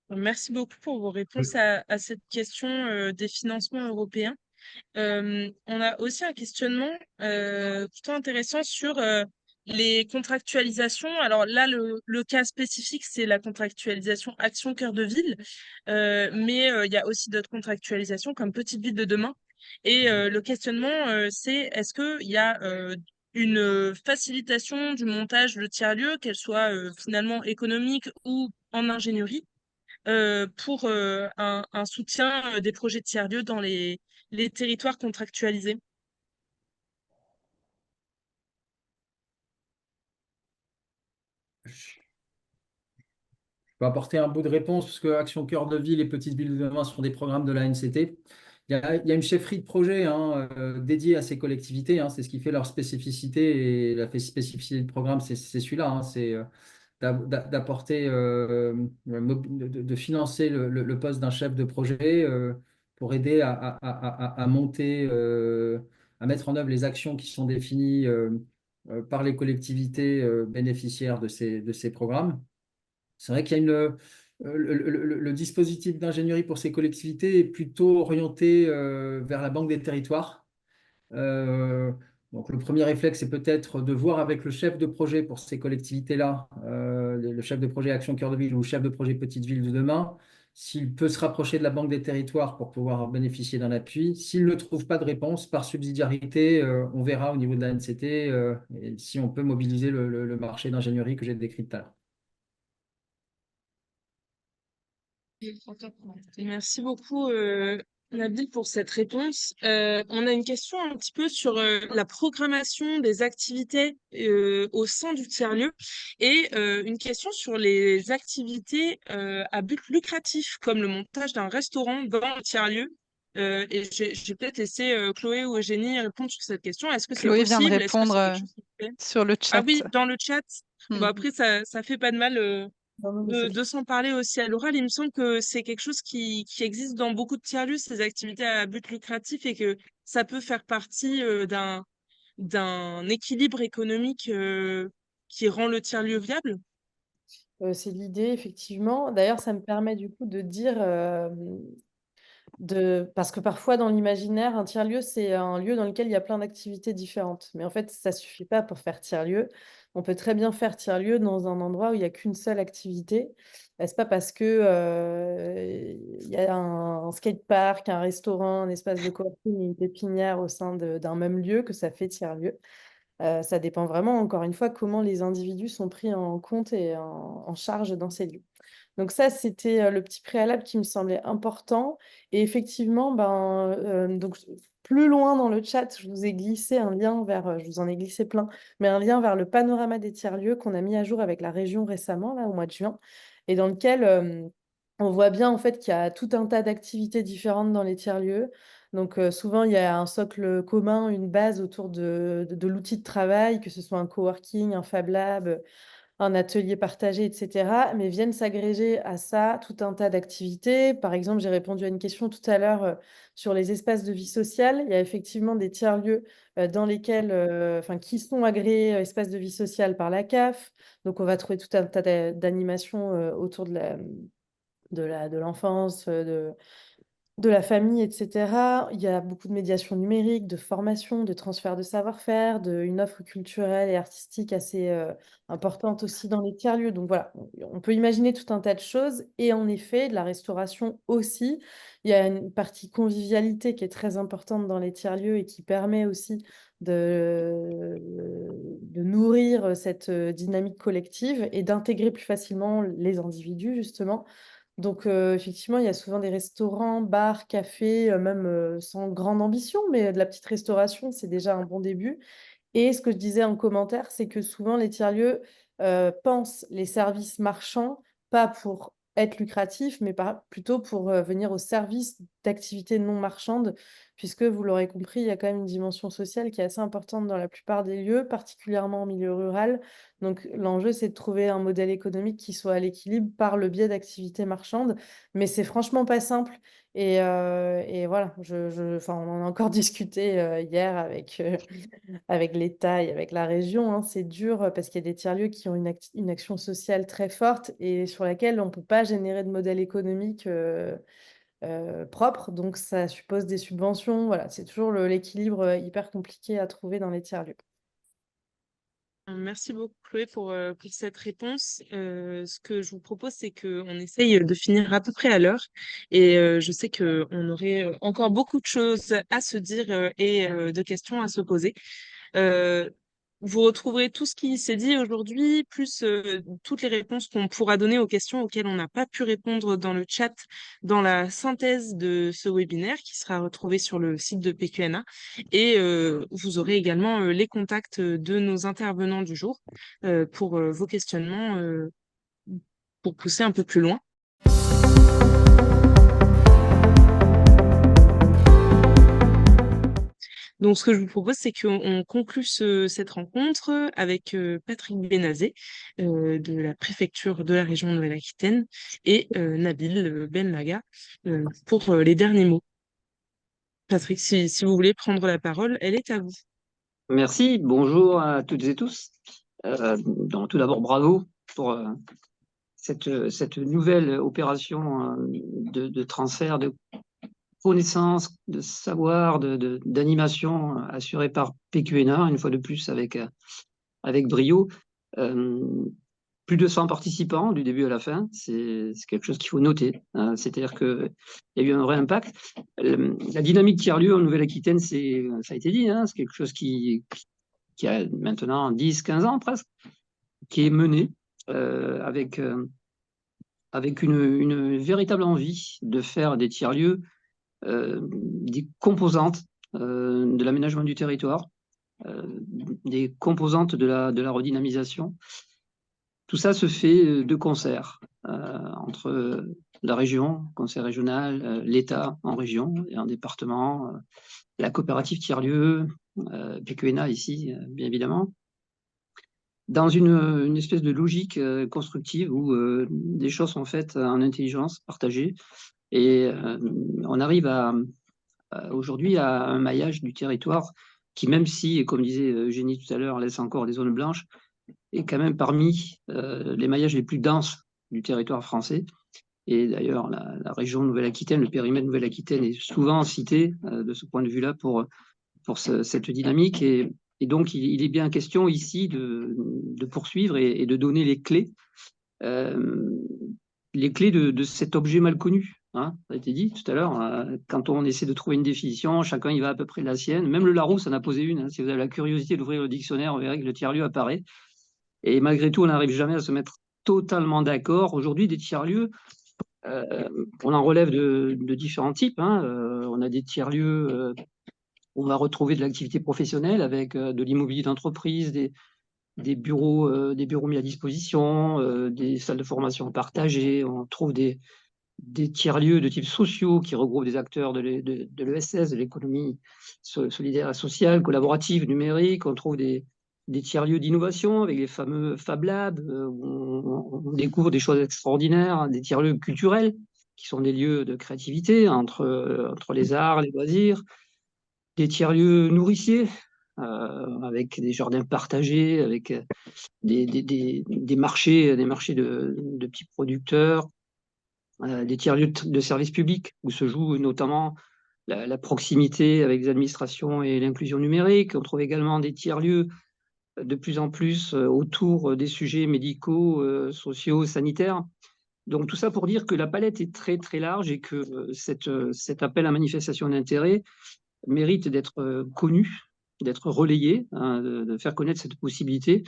Merci beaucoup pour vos réponses Oui. à cette question des financements européens. On a aussi un questionnement plutôt intéressant sur les contractualisations. Alors là, le cas spécifique, c'est la contractualisation Action Cœur de Ville, mais il y a aussi d'autres contractualisations comme Petite Ville de demain. Et le questionnement, c'est est-ce qu'il y a une facilitation du montage de tiers-lieux, qu'elle soit finalement économique ou en ingénierie, pour un soutien des projets de tiers-lieux dans les territoires contractualisés. Je peux apporter un bout de réponse parce que Action Cœur de Ville et Petites Villes de demain sont des programmes de la NCT. Il y a une chefferie de projet dédiée à ces collectivités. C'est ce qui fait leur spécificité et la spécificité du programme, c'est celui-là. C'est d'apporter, de financer le poste d'un chef de projet pour aider à monter, à mettre en œuvre les actions qui sont définies par les collectivités bénéficiaires de ces programmes. C'est vrai qu'il y a le dispositif d'ingénierie pour ces collectivités est plutôt orienté vers la Banque des territoires. Euh, donc le premier réflexe, c'est peut-être de voir avec le chef de projet pour ces collectivités-là, le chef de projet Action Cœur de Ville ou le chef de projet Petite Ville de demain, s'il peut se rapprocher de la Banque des territoires pour pouvoir bénéficier d'un appui. S'il ne trouve pas de réponse, par subsidiarité, on verra au niveau de la NCT et si on peut mobiliser le marché d'ingénierie que j'ai décrit tout à l'heure. Merci beaucoup, Nabil, pour cette réponse. On a une question un petit peu sur la programmation des activités au sein du tiers-lieu et une question sur les activités à but lucratif, comme le montage d'un restaurant dans le tiers-lieu. Et j'ai peut-être laissé Chloé ou Eugénie répondre sur cette question. Est-ce que c'est Chloé vient de possible? Est-ce que répondre c'est quelque chose qui se fait? sur le Ah chat. oui, dans le chat. Bon, Mhm. après, ça fait pas de mal. Non, non, mais c'est De s'en parler aussi à l'oral. Il me semble que c'est quelque chose qui existe dans beaucoup de tiers-lieux, ces activités à but lucratif, et que ça peut faire partie d'un équilibre économique qui rend le tiers-lieu viable. c'est l'idée, effectivement. D'ailleurs, ça me permet du coup de dire, parce que parfois dans l'imaginaire, un tiers-lieu, c'est un lieu dans lequel il y a plein d'activités différentes. Mais en fait, ça suffit pas pour faire tiers-lieu. On peut très bien faire tiers-lieu dans un endroit où il n'y a qu'une seule activité. C'est pas parce que il y a un skatepark, un restaurant, un espace de coworking et une pépinière au sein d'un même lieu que ça fait tiers-lieu. Ça dépend vraiment, encore une fois, comment les individus sont pris en compte et en charge dans ces lieux. Donc ça, c'était le petit préalable qui me semblait important. Et effectivement, donc, plus loin dans le chat, je vous ai glissé un lien vers, je vous en ai glissé plein, mais un lien vers le panorama des tiers-lieux qu'on a mis à jour avec la région récemment, là, au mois de juin, et dans lequel on voit bien en fait qu'il y a tout un tas d'activités différentes dans les tiers-lieux. Donc souvent, il y a un socle commun, une base autour de l'outil de travail, que ce soit un coworking, un Fab Lab, un atelier partagé, etc. Mais viennent s'agréger à ça tout un tas d'activités. Par exemple, j'ai répondu à une question tout à l'heure sur les espaces de vie sociale. Il y a effectivement des tiers-lieux dans lesquels, enfin, qui sont agréés espaces de vie sociale par la CAF. Donc, on va trouver tout un tas d'animations autour de l'enfance, de la famille, etc. Il y a beaucoup de médiation numérique, de formation, de transfert de savoir-faire, une offre culturelle et artistique assez importante aussi dans les tiers-lieux. Donc voilà, on peut imaginer tout un tas de choses. Et en effet, de la restauration aussi. Il y a une partie convivialité qui est très importante dans les tiers-lieux et qui permet aussi de nourrir cette dynamique collective et d'intégrer plus facilement les individus, justement. Donc, effectivement, il y a souvent des restaurants, bars, cafés, même sans grande ambition, mais de la petite restauration, c'est déjà un bon début. Et ce que je disais en commentaire, c'est que souvent les tiers-lieux pensent les services marchands, pas pour être lucratifs, mais plutôt pour venir au service d'activités non marchandes, puisque vous l'aurez compris, il y a quand même une dimension sociale qui est assez importante dans la plupart des lieux, particulièrement en milieu rural. Donc l'enjeu, c'est de trouver un modèle économique qui soit à l'équilibre par le biais d'activités marchandes, mais c'est franchement pas simple. Et voilà, enfin, on en a encore discuté hier avec l'État et avec la région, hein. C'est dur parce qu'il y a des tiers-lieux qui ont une action sociale très forte et sur laquelle on ne peut pas générer de modèle économique propre. Donc, ça suppose des subventions. Voilà, c'est toujours l'équilibre hyper compliqué à trouver dans les tiers-lieux. Merci beaucoup, Chloé, pour cette réponse. Ce que je vous propose, c'est qu'on essaye de finir à peu près à l'heure. Et je sais qu'on aurait encore beaucoup de choses à se dire et de questions à se poser. Euh, Vous retrouverez tout ce qui s'est dit aujourd'hui, plus toutes les réponses qu'on pourra donner aux questions auxquelles on n'a pas pu répondre dans le chat, dans la synthèse de ce webinaire qui sera retrouvé sur le site de PQNA. Et vous aurez également les contacts de nos intervenants du jour pour vos questionnements, pour pousser un peu plus loin. Donc, ce que je vous propose, c'est qu'on conclue cette rencontre avec Patrick Benazé de la préfecture de la région Nouvelle-Aquitaine et Nabil Benlaga pour les derniers mots. Patrick, si vous voulez prendre la parole, elle est à vous. Merci, bonjour à toutes et tous. Donc, tout d'abord, bravo pour cette nouvelle opération de transfert de connaissances, de savoir, d'animation assurée par PQNA, une fois de plus avec brio. Plus de 100 participants du début à la fin, c'est quelque chose qu'il faut noter. C'est-à-dire qu'il y a eu un vrai impact. La dynamique tiers-lieu en Nouvelle-Aquitaine, ça a été dit, c'est quelque chose qui a maintenant 10-15 ans presque, qui est menée avec une véritable envie de faire des tiers-lieux des composantes de l'aménagement du territoire, des composantes de la redynamisation. Tout ça se fait de concert entre la région, le conseil régional, l'État en région et en département, la coopérative tiers-lieu, PQNA ici, bien évidemment, dans une espèce de logique constructive où des choses sont faites en intelligence partagée et on arrive aujourd'hui à un maillage du territoire qui, même si, comme disait Eugénie tout à l'heure, laisse encore des zones blanches, est quand même parmi les maillages les plus denses du territoire français. Et d'ailleurs, la région Nouvelle-Aquitaine, le périmètre Nouvelle-Aquitaine est souvent cité de ce point de vue-là pour cette dynamique. Et donc, il est bien question ici de poursuivre et de donner les clés de cet objet mal connu. Ça a été dit tout à l'heure, quand on essaie de trouver une définition, chacun y va à peu près de la sienne. Même le Larousse en a posé une. Si vous avez la curiosité d'ouvrir le dictionnaire, vous verrez que le tiers-lieu apparaît. Et malgré tout, on n'arrive jamais à se mettre totalement d'accord. Aujourd'hui, des tiers-lieux, on en relève de différents types. On a des tiers-lieux où on va retrouver de l'activité professionnelle avec de l'immobilier d'entreprise, des bureaux mis à disposition, des salles de formation partagées. On trouve des tiers-lieux de type sociaux qui regroupent des acteurs de l'ESS, de l'économie solidaire et sociale, collaborative, numérique. On trouve des tiers-lieux d'innovation avec les fameux Fab Labs, où on découvre des choses extraordinaires, des tiers-lieux culturels qui sont des lieux de créativité entre les arts, les loisirs, des tiers-lieux nourriciers avec des jardins partagés, avec des marchés de petits producteurs, des tiers-lieux de services publics où se joue notamment la proximité avec les administrations et l'inclusion numérique. On trouve également des tiers-lieux de plus en plus autour des sujets médicaux, sociaux, sanitaires. Donc tout ça pour dire que la palette est très très large et que cet appel à manifestation d'intérêt mérite d'être connu, d'être relayé, de faire connaître cette possibilité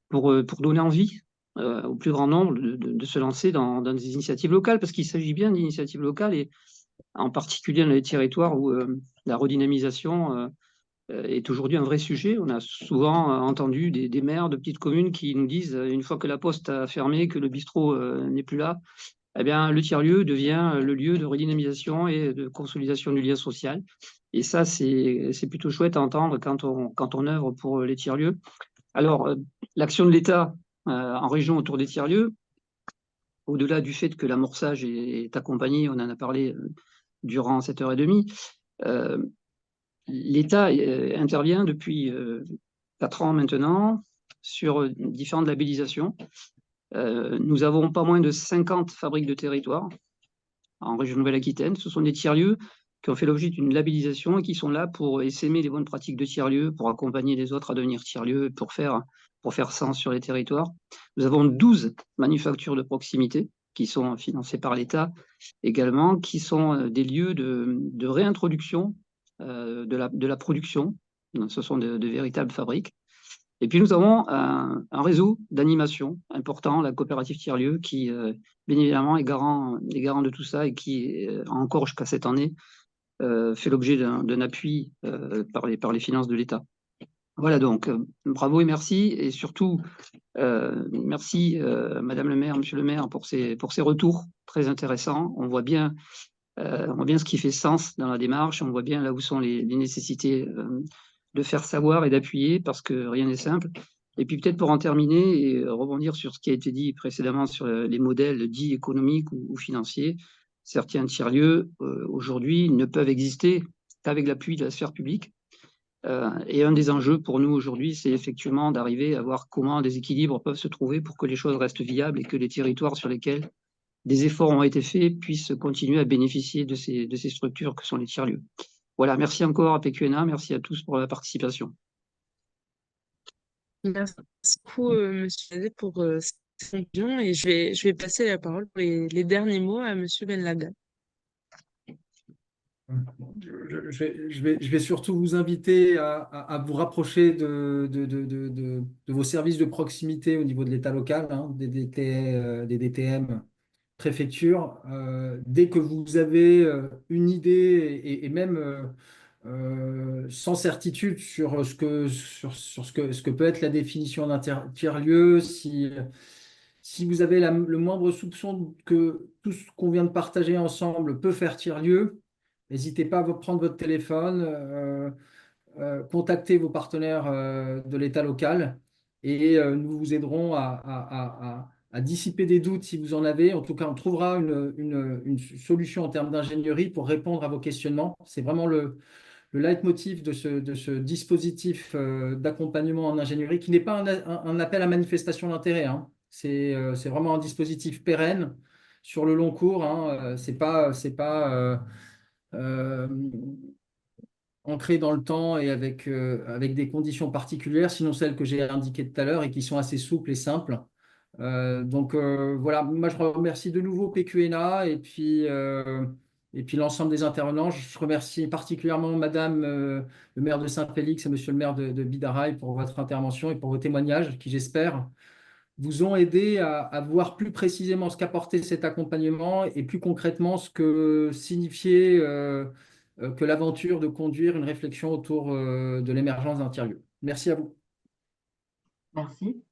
pour donner envie au plus grand nombre de se lancer dans des initiatives locales, parce qu'il s'agit bien d'initiatives locales, et en particulier dans les territoires où la redynamisation est aujourd'hui un vrai sujet. On a souvent entendu des maires de petites communes qui nous disent, une fois que la poste a fermé, que le bistrot n'est plus là, eh bien, le tiers-lieu devient le lieu de redynamisation et de consolidation du lien social. Et ça, c'est plutôt chouette à entendre quand on œuvre pour les tiers-lieux. Alors, l'action de l'État en région autour des tiers-lieux, au-delà du fait que l'amorçage est accompagné, on en a parlé durant cette heure et demie, l'État intervient depuis 4 ans maintenant sur différentes labellisations. Nous avons pas moins de 50 fabriques de territoire en région Nouvelle-Aquitaine. Ce sont des tiers-lieux qui ont fait l'objet d'une labellisation et qui sont là pour essaimer les bonnes pratiques de tiers-lieux, pour accompagner les autres à devenir tiers-lieux, pour faire sens sur les territoires. Nous avons 12 manufactures de proximité qui sont financées par l'État également, qui sont des lieux de réintroduction de la production. Ce sont de véritables fabriques. Et puis nous avons un réseau d'animation important, la coopérative Tiers-Lieux, qui bien évidemment est garant de tout ça et qui, encore jusqu'à cette année, fait l'objet d'un appui par les finances de l'État. Voilà donc, bravo et merci. Et surtout, merci Madame le maire, Monsieur le maire, pour ces retours très intéressants. On voit bien ce qui fait sens dans la démarche, on voit bien là où sont les nécessités de faire savoir et d'appuyer, parce que rien n'est simple. Et puis peut-être pour en terminer et rebondir sur ce qui a été dit précédemment sur les modèles dits économiques ou financiers, certains tiers-lieux aujourd'hui ne peuvent exister qu'avec l'appui de la sphère publique. Et un des enjeux pour nous aujourd'hui, c'est effectivement d'arriver à voir comment des équilibres peuvent se trouver pour que les choses restent viables et que les territoires sur lesquels des efforts ont été faits puissent continuer à bénéficier de ces structures que sont les tiers-lieux. Voilà, merci encore à PQNA, merci à tous pour la participation. Merci beaucoup, Monsieur Nazet, pour cette conclusion, et je vais passer la parole pour les derniers mots à Monsieur Benlada. Je vais surtout vous inviter à vous rapprocher de vos services de proximité au niveau de l'État local, hein, des DTM préfecture. Dès que vous avez une idée et même sans certitude sur ce que peut être la définition d'un tiers-lieu, si vous avez le moindre soupçon que tout ce qu'on vient de partager ensemble peut faire tiers-lieu, n'hésitez pas à prendre votre téléphone, contacter vos partenaires de l'État local et nous vous aiderons à dissiper des doutes si vous en avez. En tout cas, on trouvera une solution en termes d'ingénierie pour répondre à vos questionnements. C'est vraiment le leitmotiv de ce dispositif d'accompagnement en ingénierie qui n'est pas un appel à manifestation d'intérêt, hein. C'est vraiment un dispositif pérenne sur le long cours, hein. C'est pas euh, ancré dans le temps et avec des conditions particulières, sinon celles que j'ai indiquées tout à l'heure et qui sont assez souples et simples. Donc voilà, moi je remercie de nouveau PQNA et puis l'ensemble des intervenants. Je remercie particulièrement Madame le maire de Saint-Félix et Monsieur le maire de Bidaraï pour votre intervention et pour vos témoignages qui, j'espère, vous ont aidé à voir plus précisément ce qu'apportait cet accompagnement et plus concrètement ce que signifiait que l'aventure de conduire une réflexion autour de l'émergence d'un tiers-lieu. Merci à vous. Merci.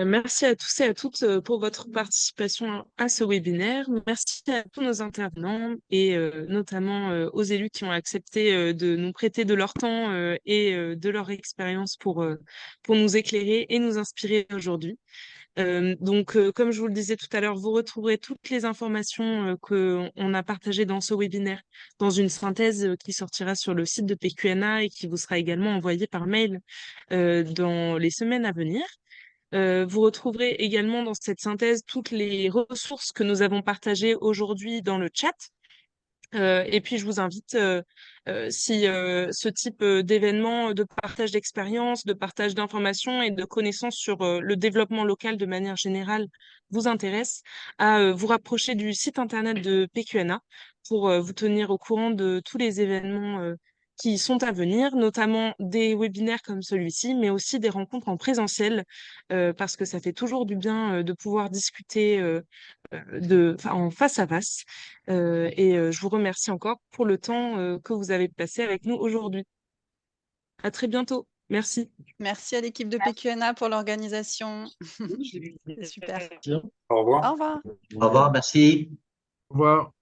Merci à tous et à toutes pour votre participation à ce webinaire. Merci à tous nos intervenants et notamment aux élus qui ont accepté de nous prêter de leur temps et de leur expérience pour nous éclairer et nous inspirer aujourd'hui. Donc, comme je vous le disais tout à l'heure, vous retrouverez toutes les informations qu'on a partagées dans ce webinaire dans une synthèse qui sortira sur le site de PQNA et qui vous sera également envoyée par mail dans les semaines à venir. Vous retrouverez également dans cette synthèse toutes les ressources que nous avons partagées aujourd'hui dans le chat. Et puis, je vous invite, si ce type d'événement de partage d'expérience, de partage d'informations et de connaissances sur le développement local de manière générale vous intéresse, à vous rapprocher du site internet de PQNA pour vous tenir au courant de tous les événements qui sont à venir, notamment des webinaires comme celui-ci, mais aussi des rencontres en présentiel, parce que ça fait toujours du bien de pouvoir discuter en face à face. Et je vous remercie encore pour le temps que vous avez passé avec nous aujourd'hui. À très bientôt. Merci. Merci à l'équipe de PQNA pour l'organisation. C'est super. Au revoir. Au revoir. Au revoir, merci. Au revoir.